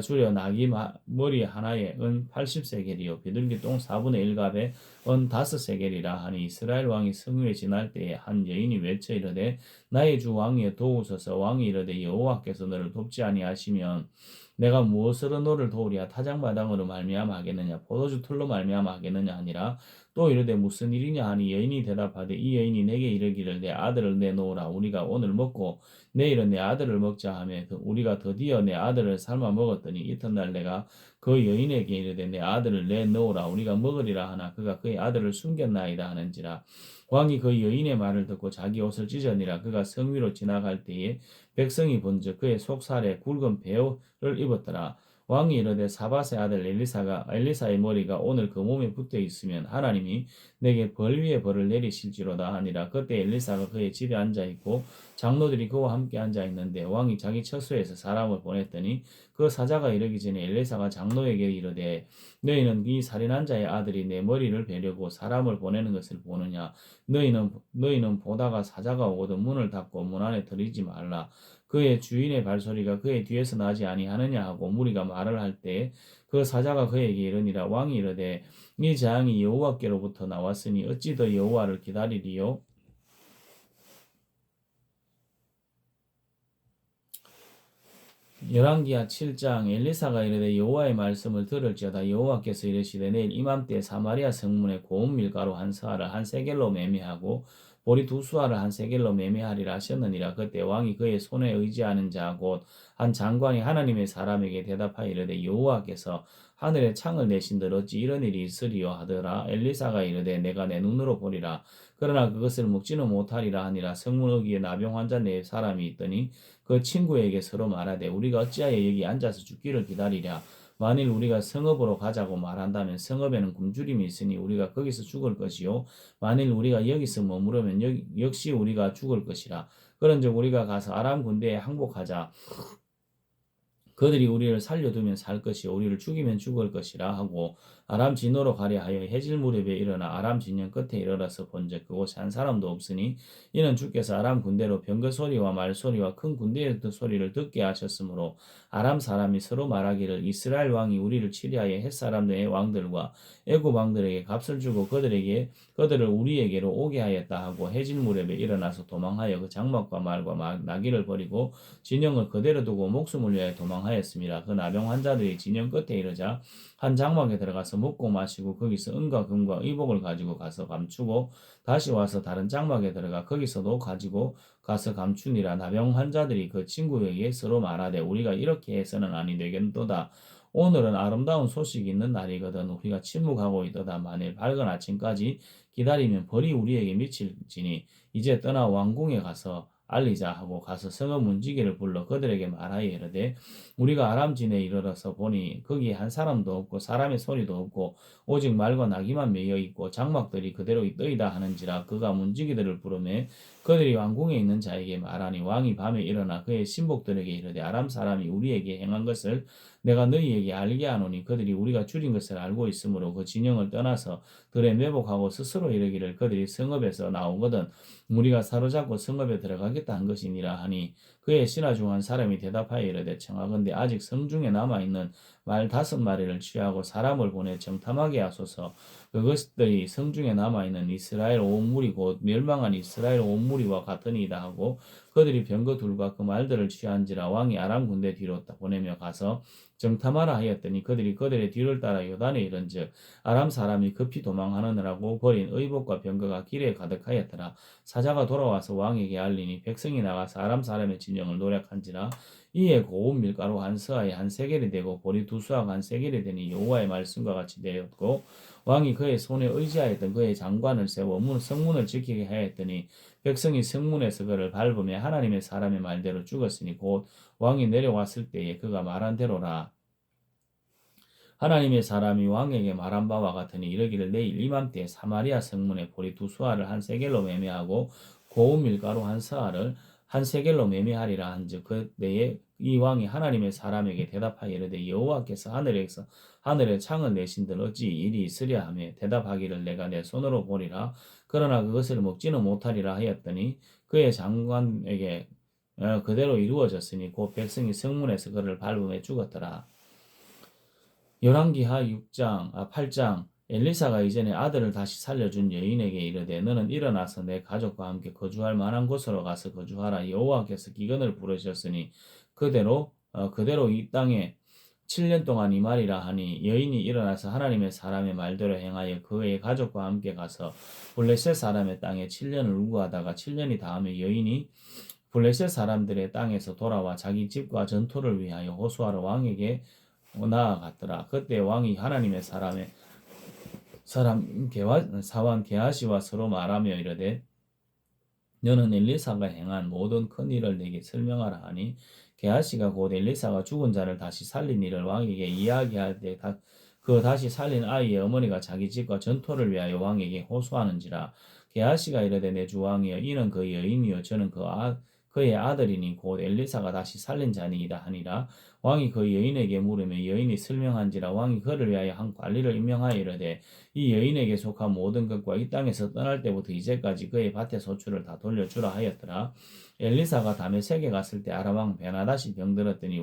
줄여 나귀 머리 하나에 은 80세겔이요 비둘기 똥 4분의 1갑에 은 5세겔이라 하니 이스라엘 왕이 성유에 지날 때에 한 여인이 외쳐 이르되 나의 주 왕이여 도우소서. 왕이 이르되 여호와께서 너를 돕지 아니하시면 내가 무엇으로 너를 도우랴. 타작마당으로 말미암아 하겠느냐 포도주 틀로 말미암아 하겠느냐 하니라. 또 이르되 무슨 일이냐 하니 여인이 대답하되 이 여인이 내게 이르기를 내 아들을 내놓으라. 우리가 오늘 먹고 내일은 내 아들을 먹자 하며 우리가 드디어 내 아들을 삶아 먹었더니 이튿날 내가 그 여인에게 이르되 내 아들을 내놓으라. 우리가 먹으리라 하나 그가 그의 아들을 숨겼나이다 하는지라. 왕이 그 여인의 말을 듣고 자기 옷을 찢으니라. 그가 성 위로 지나갈 때에 백성이 본즉 그의 속살에 굵은 베옷을 입었더라. 왕이 이르되 사밧의 아들 엘리사의 머리가 오늘 그 몸에 붙어 있으면 하나님이 내게 벌 위에 벌을 내리실지로다 하니라. 그때 엘리사가 그의 집에 앉아 있고 장로들이 그와 함께 앉아 있는데 왕이 자기 처소에서 사람을 보냈더니 그 사자가 이르기 전에 엘리사가 장로에게 이르되 너희는 이 살인한 자의 아들이 내 머리를 베려고 사람을 보내는 것을 보느냐. 너희는 보다가 사자가 오거든 문을 닫고 문 안에 들이지 말라. 그의 주인의 발소리가 그의 뒤에서 나지 아니하느냐 하고 무리가 말을 할 때 그 사자가 그에게 이르니라. 왕이 이르되 이 재앙이 여호와께로부터 나왔으니 어찌 더 여호와를 기다리리요. 열왕기하 7장. 엘리사가 이르되 여호와의 말씀을 들을지어다. 여호와께서 이르시되 내일 이맘때 사마리아 성문에 고운 밀가루 한 서아를 한 세겔로 매매하고 보리 두 수아를 한 세겔로 매매하리라 하셨느니라. 그때 왕이 그의 손에 의지하는 자 곧 한 장관이 하나님의 사람에게 대답하여 이르되 여호와께서 하늘에 창을 내신들 어찌 이런 일이 있으리요 하더라. 엘리사가 이르되 내가 내 눈으로 보리라. 그러나 그것을 먹지는 못하리라 하니라. 성문 어귀에 나병 환자 네 사람이 있더니 그 친구에게 서로 말하되 우리가 어찌하여 여기 앉아서 죽기를 기다리랴. 만일 우리가 성읍으로 가자고 말한다면 성읍에는 굶주림이 있으니 우리가 거기서 죽을 것이요 만일 우리가 여기서 머무르면 역시 우리가 죽을 것이라. 그런즉 우리가 가서 아람 군대에 항복하자. 그들이 우리를 살려두면 살 것이요 우리를 죽이면 죽을 것이라 하고 아람 진노로 가려 하여 해질 무렵에 일어나 아람 진영 끝에 이르러서 본즉 그곳에 한 사람도 없으니 이는 주께서 아람 군대로 병거 소리와 말 소리와 큰 군대의 소리를 듣게 하셨으므로 아람 사람이 서로 말하기를 이스라엘 왕이 우리를 치리하여 헷 사람들의 왕들과 애굽 왕들에게 값을 주고 그들을 우리에게로 오게 하였다 하고 해질 무렵에 일어나서 도망하여 그 장막과 말과 나귀를 버리고 진영을 그대로 두고 목숨을 위하여 도망하였습니다. 그 나병 환자들이 진영 끝에 이르자 한 장막에 들어가서 먹고 마시고 거기서 은과 금과 의복을 가지고 가서 감추고 다시 와서 다른 장막에 들어가 거기서도 가지고 가서 감추니라. 나병 환자들이 그 친구에게 서로 말하되 우리가 이렇게 해서는 아니 되겠도다. 오늘은 아름다운 소식이 있는 날이거든 우리가 침묵하고 있도다. 만일 밝은 아침까지 기다리면 벌이 우리에게 미칠지니 이제 떠나 왕궁에 가서 알리자 하고 가서 성읍 문지기를 불러 그들에게 말하여 이르되 우리가 아람진에 이르러서 보니 거기 한 사람도 없고 사람의 소리도 없고 오직 말과 나귀만 매여 있고 장막들이 그대로 있더이다 하는지라. 그가 문지기들을 부르매 그들이 왕궁에 있는 자에게 말하니 왕이 밤에 일어나 그의 신복들에게 이르되 아람 사람이 우리에게 행한 것을 내가 너희에게 알게 하노니 그들이 우리가 줄인 것을 알고 있으므로 그 진영을 떠나서 들에 매복하고 스스로 이르기를 그들이 성읍에서 나오거든 우리가 사로잡고 성읍에 들어가겠다 한 것이니라 하니 그의 신하 중 한 사람이 대답하여 이르되 청하건대 아직 성중에 남아있는 말 5마리를 취하고 사람을 보내 정탐하게 하소서. 그것들이 성중에 남아있는 이스라엘 온 무리 곧 멸망한 이스라엘 온 무리와 같으니이다 하고 그들이 병거 둘과 그 말들을 취한지라 왕이 아람 군대 뒤로 보내며 가서 정탐하라 하였더니 그들이 그들의 뒤를 따라 요단에 이른즉 아람 사람이 급히 도망하느라고 버린 의복과 병거가 길에 가득하였더라. 사자가 돌아와서 왕에게 알리니 백성이 나가서 아람 사람의 진영을 노략한지라. 이에 고운 밀가루 한 서아에 한 세겔이 되고 보리 두 수악 한 세겔이 되니 여호와의 말씀과 같이 되었고 왕이 그의 손에 의지하였던 그의 장관을 세워 성문을 지키게 하였더니 백성이 성문에서 그를 밟으며 하나님의 사람의 말대로 죽었으니 곧 왕이 내려왔을 때에 그가 말한 대로라. 하나님의 사람이 왕에게 말한 바와 같으니 이르기를 내일 이맘때에 사마리아 성문에 보리 두 수알을 한 세겔로 매매하고 고운 밀가루 한 서알을 한 세겔로 매매하리라 한즉 그때에 이 왕이 하나님의 사람에게 대답하여 이르되 여호와께서 하늘에 창을 내신들 어찌 일이 있으랴 하며 대답하기를 내가 내 손으로 보리라 그러나 그것을 먹지는 못하리라 하였더니 그의 장관에게 그대로 이루어졌으니 곧 백성이 성문에서 그를 밟으며 죽었더라. 열왕기하 8장 엘리사가 이전에 아들을 다시 살려준 여인에게 이르되 너는 일어나서 내 가족과 함께 거주할 만한 곳으로 가서 거주하라. 여호와께서 기근을 부르셨으니 그대로 이 땅에 7년 동안 임하리라 하니 여인이 일어나서 하나님의 사람의 말대로 행하여 그의 가족과 함께 가서 블레셋 사람의 땅에 7년을 우거하다가 7년이 다음에 여인이 블레셋 사람들의 땅에서 돌아와 자기 집과 전토를 위하여 호수아로 왕에게 나아갔더라. 그때 왕이 하나님의 사wan 게하시와 서로 말하며 이르되 너는 엘리사가 행한 모든 큰 일을 내게 설명하라 하니 게하시가 곧 엘리사가 죽은 자를 다시 살린 일을 왕에게 이야기할 때 그 다시 살린 아이의 어머니가 자기 집과 전토를 위하여 왕에게 호소하는지라. 게하시가 이르되 내 주 왕이여 이는 그 여인이요 저는 그의 아들이니 곧 엘리사가 다시 살린 자니이다 하니라. 왕이 그 여인에게 물으며 여인이 설명한지라. 왕이 그를 위하여 한 관리를 임명하여 이르되 이 여인에게 속한 모든 것과 이 땅에서 떠날 때부터 이제까지 그의 밭의 소출을 다 돌려주라 하였더라. 엘리사가 다메섹에 갔을 때 아람 왕 베나다시 병들었더니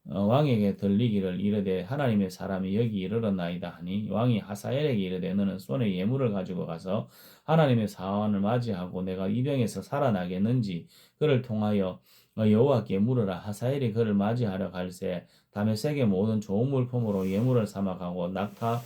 왕에게 들리기를 이르되 하나님의 사람이 여기 이르렀나이다 하니 왕이 하사엘에게 이르되 너는 손에 예물을 가지고 가서 하나님의 사원을 맞이하고 내가 이 병에서 살아나겠는지 그를 통하여 여호와께 물으라. 하사엘이 그를 맞이하려 갈새 다메섹의 모든 좋은 물품으로 예물을 삼아 가고 낙타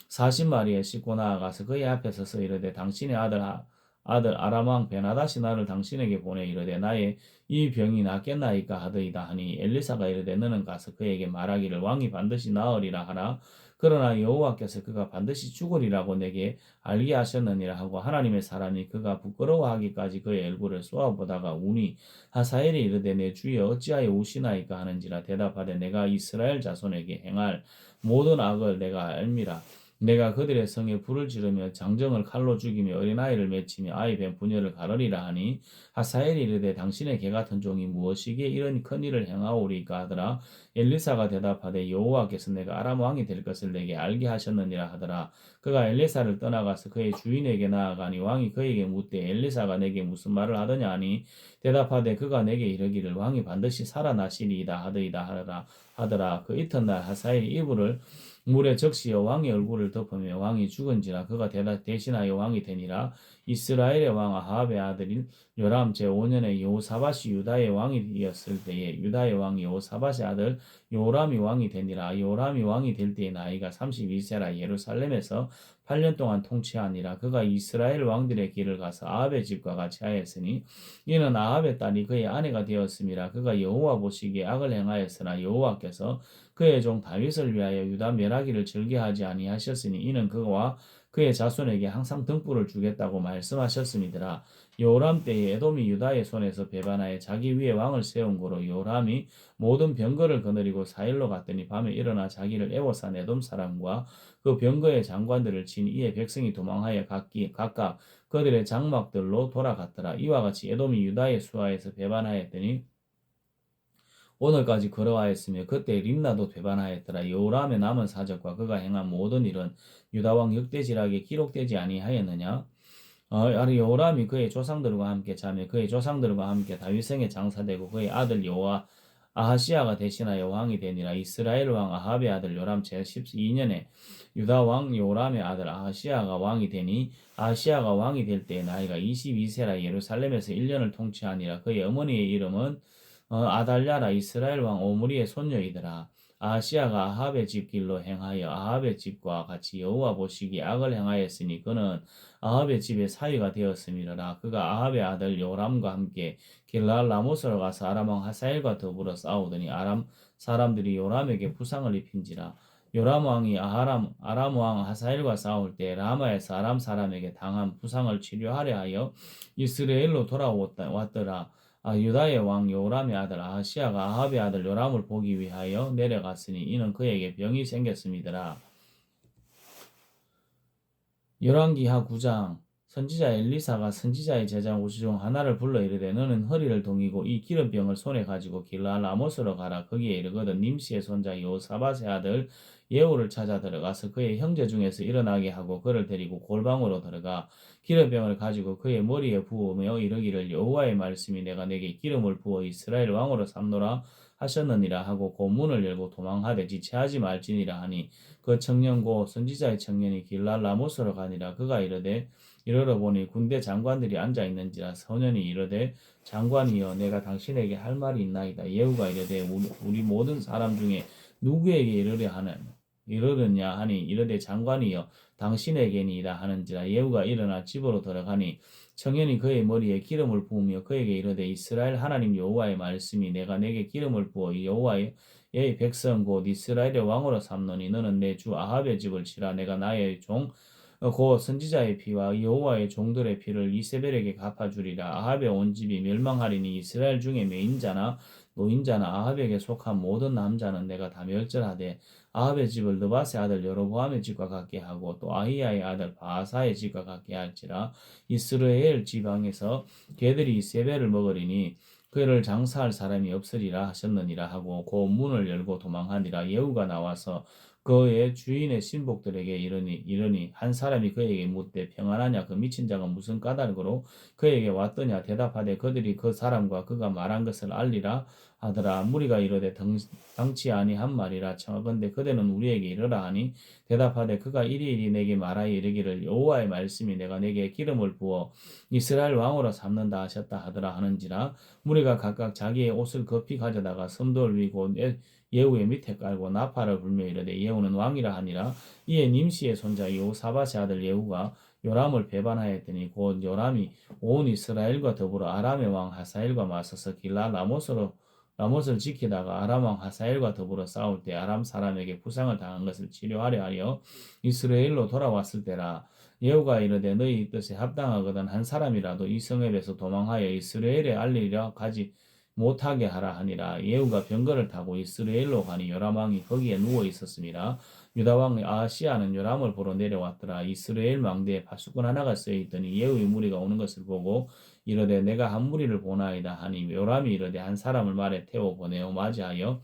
40마리에 싣고 나아가서 그의 앞에 서서 이르되 당신의 아들 아람 왕 베나다시 나를 당신에게 보내 이르되 나의 이 병이 낫겠나이까 하더이다 하니 엘리사가 이르되 너는 가서 그에게 말하기를 왕이 반드시 나으리라 하라. 그러나 여호와께서 그가 반드시 죽으리라고 내게 알게 하셨느니라 하고 하나님의 사람이 그가 부끄러워하기까지 그의 얼굴을 쏘아보다가 우니 하사엘이 이르되 내 주여 어찌하여 우시나이까 하는지라. 대답하되 내가 이스라엘 자손에게 행할 모든 악을 내가 알미라. 내가 그들의 성에 불을 지르며 장정을 칼로 죽이며 어린아이를 맺히며 아이 뱀 분열을 가르리라 하니 하사엘이 이르되 당신의 개 같은 종이 무엇이기에 이런 큰 일을 행하오리까 하더라. 엘리사가 대답하되 여호와께서 내가 아람 왕이 될 것을 내게 알게 하셨느니라 하더라. 그가 엘리사를 떠나가서 그의 주인에게 나아가니 왕이 그에게 묻되 엘리사가 내게 무슨 말을 하더냐 하니 대답하되 그가 내게 이르기를 왕이 반드시 살아나시리이다 하더라. 그 이튿날 하사엘이 이불을 물에 적시어 왕의 얼굴을 덮으며 왕이 죽은지라. 그가 대신하여 왕이 되니라. 이스라엘의 왕 아합의 아들인 요람 제5년에 여호사밧이 유다의 왕이 되었을 때에 유다의 왕 여호사밧의 아들 요람이 왕이 되니라. 요람이 왕이 될 때의 나이가 32세라. 예루살렘에서 8년 동안 통치하니라. 그가 이스라엘 왕들의 길을 가서 아합의 집과 같이 하였으니 이는 아합의 딸이 그의 아내가 되었음이라. 그가 여호와 보시기에 악을 행하였으나 여호와께서 그의 종 다윗을 위하여 유다 멸하기를 즐겨하지 아니하셨으니 이는 그와 그의 자손에게 항상 등불을 주겠다고 말씀하셨음이더라. 요람 때에 에돔이 유다의 손에서 배반하여 자기 위에 왕을 세운 고로 요람이 모든 병거를 거느리고 사일로 갔더니 밤에 일어나 자기를 애워싼 에돔 사람과 그 병거의 장관들을 친 이에 백성이 도망하여 각각 그들의 장막들로 돌아갔더라. 이와 같이 에돔이 유다의 수하에서 배반하였더니 오늘까지 걸어와였으며 그때 림나도 배반하였더라. 여호람의 남은 사적과 그가 행한 모든 일은 유다왕 역대지락에 기록되지 아니하였느냐? 여호람이 그의 조상들과 함께 자며 그의 조상들과 함께 다윗성에 장사되고 그의 아들 아하시아가 대신하여 왕이 되니라. 이스라엘 왕 아합의 아들 요람 제12년에 유다 왕 요람의 아들 아하시아가 왕이 되니 아하시아가 왕이 될 때의 나이가 22세라. 예루살렘에서 1년을 통치하니라. 그의 어머니의 이름은 아달랴라. 이스라엘 왕 오므리의 손녀이더라. 아하시아가 아합의 집 길로 행하여 아합의 집과 같이 여호와 보시기에 악을 행하였으니 그는 아합의 집의 사위가 되었음이라. 그가 아합의 아들 요람과 함께 길랄 라모스로 가서 아람 왕 하사엘과 더불어 싸우더니 아람 사람들이 요람에게 부상을 입힌지라. 요람 왕이 아람 왕 하사엘과 싸울 때 라마에서 아람 사람에게 당한 부상을 치료하려 하여 이스라엘로 돌아왔더라. 유다의 왕 요람의 아들 아하시아가 아합의 아들 요람을 보기 위하여 내려갔으니 이는 그에게 병이 생겼음이더라. 열왕기하 9장. 선지자 엘리사가 선지자의 제자 우시 중 하나를 불러 이르되 너는 허리를 동이고 이 기름병을 손에 가지고 길랄 라모스로 가라. 거기에 이르거든 님시의 손자 여호사밧의 아들 예후를 찾아 들어가서 그의 형제 중에서 일어나게 하고 그를 데리고 골방으로 들어가 기름병을 가지고 그의 머리에 부으며 이르기를 여호와의 말씀이 내가 내게 기름을 부어 이스라엘 왕으로 삼노라 하셨느니라 하고 곧 문을 열고 도망하되 지체하지 말지니라 하니 그 청년 고 선지자의 청년이 길랄 라모스로 가니라. 그가 이르러 보니 군대 장관들이 앉아 있는지라. 소년이 이르되 장관이여 내가 당신에게 할 말이 있나이다. 예후가 이르되 우리 모든 사람 중에 누구에게 이르느냐 하니 이르되 장관이여 당신에게니이다 하는지라. 예후가 일어나 집으로 들어가니 청년이 그의 머리에 기름을 부으며 그에게 이르되 이스라엘 하나님 여호와의 말씀이 내가 내게 기름을 부어 여호와의 백성 곧 이스라엘의 왕으로 삼노니 너는 내 주 아합의 집을 치라. 내가 나의 종 곧 선지자의 피와 여호와의 종들의 피를 이세벨에게 갚아주리라. 아합의 온 집이 멸망하리니 이스라엘 중에 매인자나 노인자나 아합에게 속한 모든 남자는 내가 다 멸절하되 아합의 집을 느밧의 아들 여로보암의 집과 같게 하고 또 아히야의 아들 바하사의 집과 같게 할지라. 이스라엘 지방에서 개들이 이세벨을 먹으리니 그를 장사할 사람이 없으리라 하셨느니라 하고 곧 문을 열고 도망하니라. 예후가 나와서 그의 주인의 신복들에게 이르니 한 사람이 그에게 묻되 평안하냐. 그 미친 자가 무슨 까닭으로 그에게 왔더냐. 대답하되 그들이 그 사람과 그가 말한 것을 알리라 하더라. 무리가 이르되 당치 아니한 말이라 청하건대 그대는 우리에게 이르라 하니 대답하되 그가 이리이리 내게 말하여 이르기를 여호와의 말씀이 내가 내게 기름을 부어 이스라엘 왕으로 삼는다 하셨다 하더라 하는지라. 무리가 각각 자기의 옷을 급히 가져다가 섬돌 위고 예후의 밑에 깔고 나팔을 불며 이르되 예후는 왕이라 하니라. 이에 님시의 손자 여호사밧의 아들 예후가 요람을 배반하였더니 곧 요람이 온 이스라엘과 더불어 아람의 왕 하사엘과 맞서서 길라 라못을 지키다가 아람 왕 하사엘과 더불어 싸울 때 아람 사람에게 부상을 당한 것을 치료하려 하여 이스라엘로 돌아왔을 때라. 예후가 이르되 너희 뜻에 합당하거든 한 사람이라도 이 성읍에서 도망하여 이스라엘에 알리려 가지 못하게 하라 하니라. 예후가 병거를 타고 이스라엘로 가니 요람 왕이 거기에 누워 있었습니다. 유다 왕 아하시아는 요람을 보러 내려왔더라. 이스라엘 망대에 파수꾼 하나가 쓰여 있더니 예후의 무리가 오는 것을 보고 이르되 내가 한 무리를 보나이다 하니 요람이 이르되 한 사람을 말에 태워 보내어 맞이하여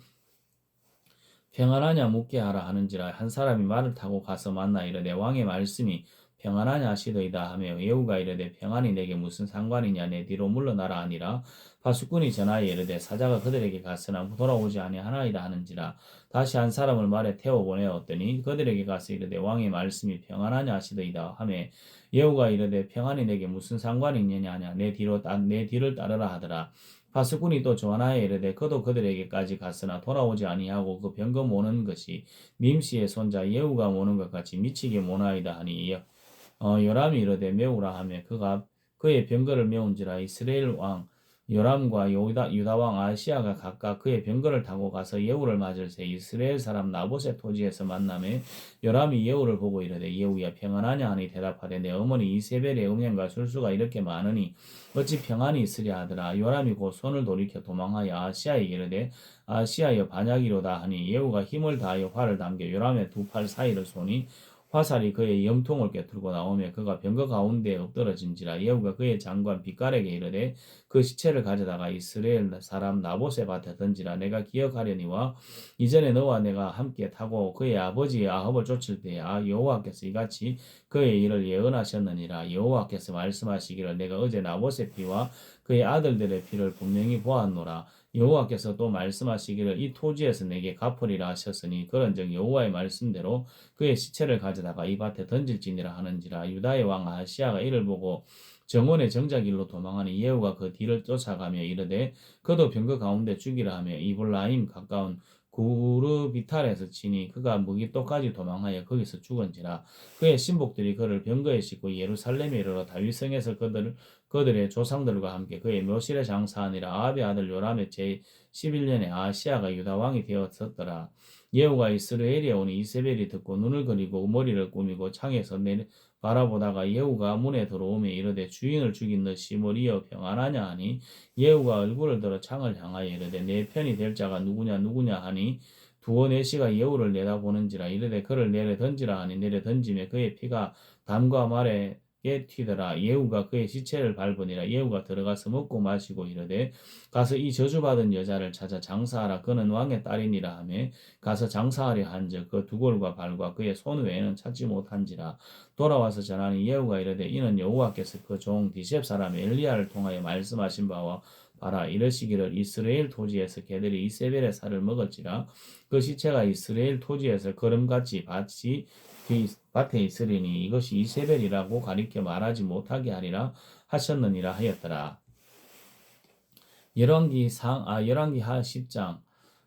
평안하냐 묻게 하라 하는지라. 한 사람이 말을 타고 가서 만나 이르되 왕의 말씀이 평안하냐 하시더이다 하며 예후가 이르되 평안이 내게 무슨 상관이냐 내 뒤로 물러나라 하니라. 파수꾼이 전하여 이르되 사자가 그들에게 갔으나 돌아오지 아니하나이다 하는지라. 다시 한 사람을 말에 태워 보내었더니 그들에게 가서 이르되 왕의 말씀이 평안하냐 하시더이다 하며 예후가 이르되 평안이 내게 무슨 상관이 있느냐 하냐 내 뒤를 따르라 하더라. 파수꾼이 또 전하여 이르되 그도 그들에게까지 갔으나 돌아오지 아니하고 그 병거 모는 것이 님시의 손자 예후가 모는 것 같이 미치게 모나이다 하니 요람이 이르되 메우라 하며 그의 병거를 메운지라. 이스라엘 왕 요람과 유다 왕 아하시아가 각각 그의 병거를 타고 가서 예후를 맞을새 이스라엘 사람 나봇의 토지에서 만나매 요람이 예후를 보고 이르되 예후야 평안하냐 하니 대답하되 내 어머니 이세벨의 음행과 술수가 이렇게 많으니 어찌 평안이 있으랴 하더라. 요람이 곧 손을 돌이켜 도망하여 아하시아에게 이르되 아하시아여 반야기로다 하니 예후가 힘을 다하여 활을 당겨 요람의 두 팔 사이를 쏘니 화살이 그의 염통을 꿰뚫고 나오며 그가 병거 가운데에 엎드러진지라. 예후가 그의 장관 빛깔에게 이르되 그 시체를 가져다가 이스라엘 사람 나봇의 밭에 던지라. 내가 기억하려니와 이전에 너와 내가 함께 타고 그의 아버지 아합을 쫓을 때에 여호와께서 이같이 그의 일을 예언하셨느니라. 여호와께서 말씀하시기를 내가 어제 나봇의 피와 그의 아들들의 피를 분명히 보았노라. 여호와께서 또 말씀하시기를 이 토지에서 내게 갚으리라 하셨으니 그런즉 여호와의 말씀대로 그의 시체를 가져다가 이 밭에 던질지니라 하는지라. 유다의 왕 아하시야가 이를 보고 정원의 정작일로 도망하니 예후가 그 뒤를 쫓아가며 이르되 그도 병거 가운데 죽이라 하며 이블라임 가까운 구르비탈에서 치니 그가 무기토까지 도망하여 거기서 죽은지라. 그의 신복들이 그를 병거에 싣고 예루살렘에 이르러 다윗성에서 그들의 조상들과 함께 그의 묘실에 장사하니라. 아합의 아들 요람의 제 11년에 아하시야가 유다 왕이 되었었더라. 예후가 이스라엘에 오니 이세벨이 듣고 눈을 그리고 머리를 꾸미고 창에서 바라보다가 예후가 문에 들어오며 이르되 주인을 죽인 너 시므리여 평안하냐 하니 예후가 얼굴을 들어 창을 향하여 이르되 내 편이 될 자가 누구냐 하니 두어 내시가 예후를 내다보는지라. 이르되 그를 내려 던지라 하니 내려 던지며 그의 피가 담과 말에 튀더라. 예후가 그의 시체를 밟으니라. 예후가 들어가서 먹고 마시고 이르되 가서 이 저주받은 여자를 찾아 장사하라. 그는 왕의 딸이니라 하며 가서 장사하려 한즉 그 두골과 발과 그의 손 외에는 찾지 못한지라. 돌아와서 전하니 예후가 이르되 이는 여호와께서 그 종 디셉 사람 엘리야를 통하여 말씀하신 바와 봐라. 이르시기를 이스라엘 토지에서 개들이 이세벨의 살을 먹을지라. 그 시체가 이스라엘 토지에서 거름같이 밭에 있으리니 이것이 이세벨이라고 가리켜 말하지 못하게 하리라 하셨느니라 하였더라. 열왕기 하 10장.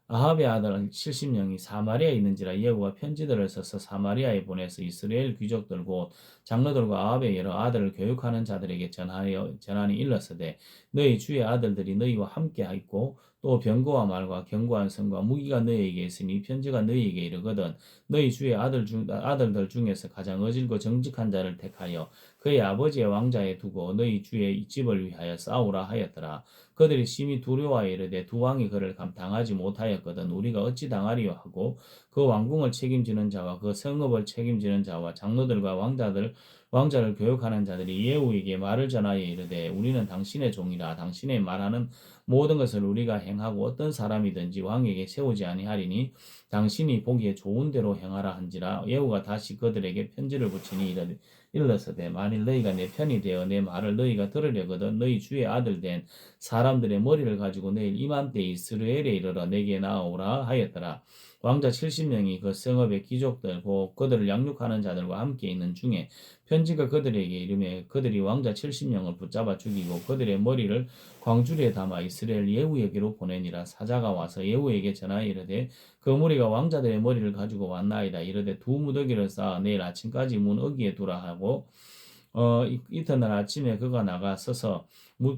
아합의 아들 70명이 사마리아에 있는지라. 예후가 편지들을 써서 사마리아에 보내서 이스라엘 귀족들 곧 장로들과 아합의 여러 아들을 교육하는 자들에게 전하니 일렀으되 너희 주의 아들들이 너희와 함께 있고 또 병거와 말과 견고한 성과 무기가 너희에게 있으니 편지가 너희에게 이르거든 너희 주의 아들들 중에서 가장 어질고 정직한 자를 택하여 그의 아버지의 왕자에 두고 너희 주의 집을 위하여 싸우라 하였더라. 그들이 심히 두려워하여 이르되 두 왕이 그를 당하지 못하였거든 우리가 어찌 당하리요 하고 그 왕궁을 책임지는 자와 그 성읍을 책임지는 자와 장로들과 왕자를 교육하는 자들이 예후에게 말을 전하여 이르되 우리는 당신의 종이라. 당신의 말하는 모든 것을 우리가 행하고 어떤 사람이든지 왕에게 세우지 아니하리니 당신이 보기에 좋은 대로 행하라 한지라. 예후가 다시 그들에게 편지를 붙이니 일렀으되 만일 너희가 내 편이 되어 내 말을 너희가 들으려거든 너희 주의 아들 된 사람들의 머리를 가지고 내일 이맘때 이스라엘에 이르러 내게 나오라 하였더라. 왕자 70명이 그 성읍의 귀족들 곧 그들을 양육하는 자들과 함께 있는 중에 편지가 그들에게 이르매 그들이 왕자 70명을 붙잡아 죽이고 그들의 머리를 광주리에 담아 이스라엘 예후에게로 보내니라. 사자가 와서 예후에게 전하여 이르되 그 무리가 왕자들의 머리를 가지고 왔나이다. 이르되 두 무더기를 쌓아 내일 아침까지 문 어귀에 두라 하고 이튿날 아침에 그가 나가 서서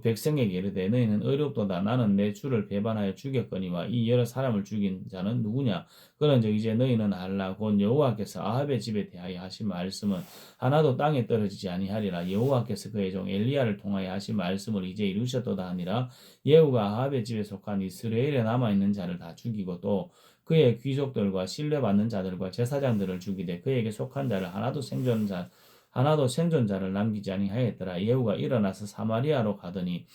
백성에게 이르되 너희는 어렵도다. 나는 내 주를 배반하여 죽였거니와 이 여러 사람을 죽인 자는 누구냐. 그런즉 이제 너희는 알라. 곧 여호와께서 아합의 집에 대하여 하신 말씀은 하나도 땅에 떨어지지 아니하리라. 여호와께서 그의 종 엘리야를 통하여 하신 말씀을 이제 이루셨도다 하니라. 예후가 아합의 집에 속한 이스라엘에 남아있는 자를 다 죽이고 또 그의 귀족들과 신뢰받는 자들과 제사장들을 죽이되 그에게 속한 자를 하나도 생존자를 남기지 아니하였더라. 예후가 일어나서 사마리아로 가더니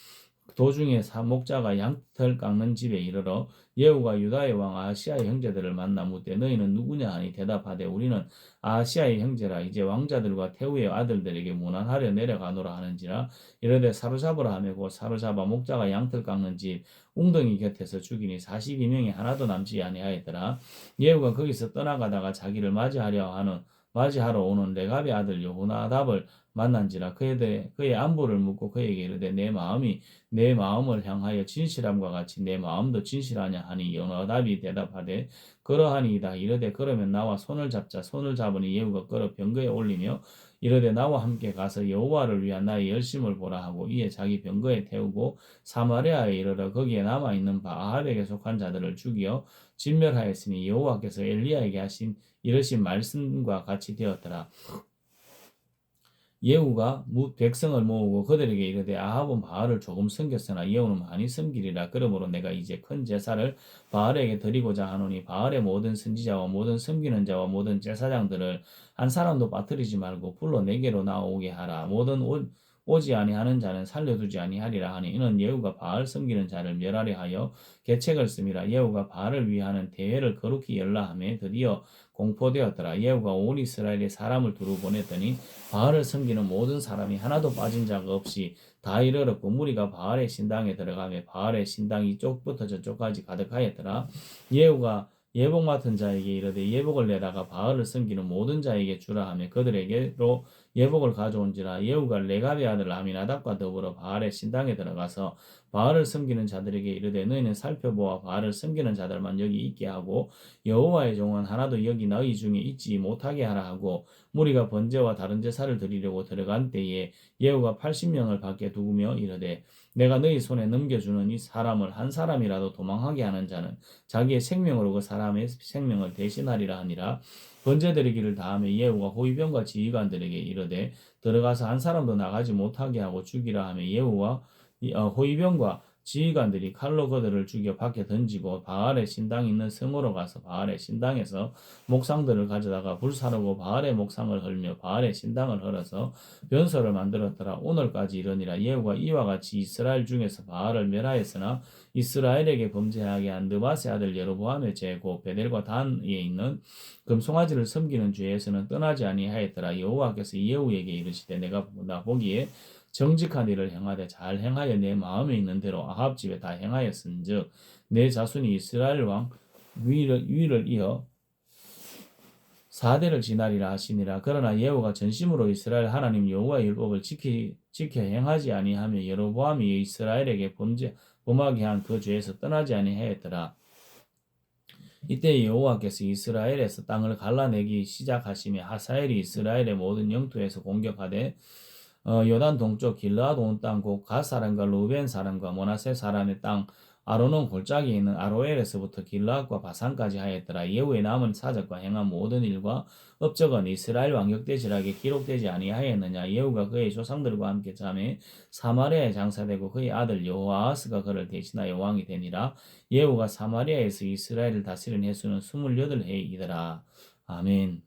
도중에 목자가 양털 깎는 집에 이르러 예후가 유다의 왕 아하시아의 형제들을 만나 묻되 너희는 누구냐 하니 대답하되 우리는 아하시아의 형제라. 이제 왕자들과 태후의 아들들에게 문안하려 내려가노라 하는지라. 이르되 사로잡으라 하며 곧 사로잡아 목자가 양털 깎는 집 웅덩이 곁에서 죽이니 42명이 하나도 남지 아니하였더라. 예후가 거기서 떠나가다가 자기를 맞이하러 오는 레갑의 아들 여호나답을 만난지라. 그의 안부를 묻고 그에게 이르되 내 마음이 내 마음을 향하여 진실함과 같이 내 마음도 진실하냐 하니 여호나답이 대답하되 그러하니이다. 이르되 그러면 나와 손을 잡자. 손을 잡으니 예후가 끌어 병거에 올리며 이르되 나와 함께 가서 여호와를 위한 나의 열심을 보라 하고 이에 자기 병거에 태우고 사마리아에 이르러 거기에 남아있는 아합에게 속한 자들을 죽여 진멸하였으니 여호와께서 엘리야에게 이르신 말씀과 같이 되었더라. 예후가 백성을 모으고 그들에게 이르되 아합은 바알을 조금 섬겼으나 예후는 많이 섬기리라. 그러므로 내가 이제 큰 제사를 바알에게 드리고자 하노니 바알의 모든 선지자와 모든 섬기는 자와 모든 제사장들을 한 사람도 빠뜨리지 말고 불러 내게로 나오게 하라. 모든 오지 아니하는 자는 살려두지 아니하리라 하니 이는 예후가 바알 섬기는 자를 멸하려 하여 계책을 씀이라. 예후가 바알을 위하는 대회를 거룩히 열라 하며 드디어 공포되었더라. 예후가 온 이스라엘에 사람을 두루 보냈더니 바알을 섬기는 모든 사람이 하나도 빠진 자가 없이 다 이르렀고 무리가 바알의 신당에 들어가며 바알의 신당이 이쪽부터 저쪽까지 가득하였더라. 예후가 예복 맡은 자에게 이르되 예복을 내다가 바알을 섬기는 모든 자에게 주라 하며 그들에게로 예복을 가져온지라. 예후가 레갑의 아들 아미나답과 더불어 바알의 신당에 들어가서 바알을 섬기는 자들에게 이르되 너희는 살펴보아 바알을 섬기는 자들만 여기 있게 하고 여호와의 종은 하나도 여기 너희 중에 있지 못하게 하라 하고 무리가 번제와 다른 제사를 드리려고 들어간 때에 예후가 80명을 밖에 두며 이르되 내가 너희 손에 넘겨주는 이 사람을 한 사람이라도 도망하게 하는 자는 자기의 생명으로 그 사람의 생명을 대신하리라 하니라. 번제드리기를 다하며 예후가 호위병과 지휘관들에게 이르되 들어가서 한 사람도 나가지 못하게 하고 죽이라 하며 예후와 호위병과 지휘관들이 칼로 그들을 죽여 밖에 던지고 바알의 신당이 있는 성으로 가서 바알의 신당에서 목상들을 가져다가 불사르고 바알의 목상을 헐며 바알의 신당을 헐어서 변소를 만들었더라. 오늘까지 이르니라. 예후가 이와 같이 이스라엘 중에서 바알을 멸하였으나 이스라엘에게 범죄하게 한 느바세 아들 여로보암의 죄 곧 베델과 단에 있는 금송아지를 섬기는 죄에서는 떠나지 아니하였더라. 여호와께서 예후에게 이르시되 내가 보기에 정직한 일을 행하되 잘 행하여 내 마음에 있는 대로 아합 집에 다 행하였은즉 내 자손이 이스라엘 왕 위를 이어 4대를 지나리라 하시니라. 그러나 예후가 전심으로 이스라엘 하나님 여호와의 율법을 지켜 행하지 아니하며 여로보암이 이스라엘에게 범하게 한 그 죄에서 떠나지 아니하였더라. 이때 여호와께서 이스라엘에서 땅을 갈라내기 시작하시며 하사엘이 이스라엘의 모든 영토에서 공격하되 요단 동쪽 길르앗 온 땅 곧 갓 사람과 루벤 사람과 므낫세 사람의 땅 아로논 골짜기에 있는 아로엘에서부터 길르앗과 바산까지 하였더라. 예후의 남은 사적과 행한 모든 일과 업적은 이스라엘 왕격대지락에 기록되지 아니하였느냐. 예후가 그의 조상들과 함께 잠에 사마리아에 장사되고 그의 아들 여호아하스가 그를 대신하여 왕이 되니라. 예후가 사마리아에서 이스라엘을 다스린 해수는 28해이더라. 아멘.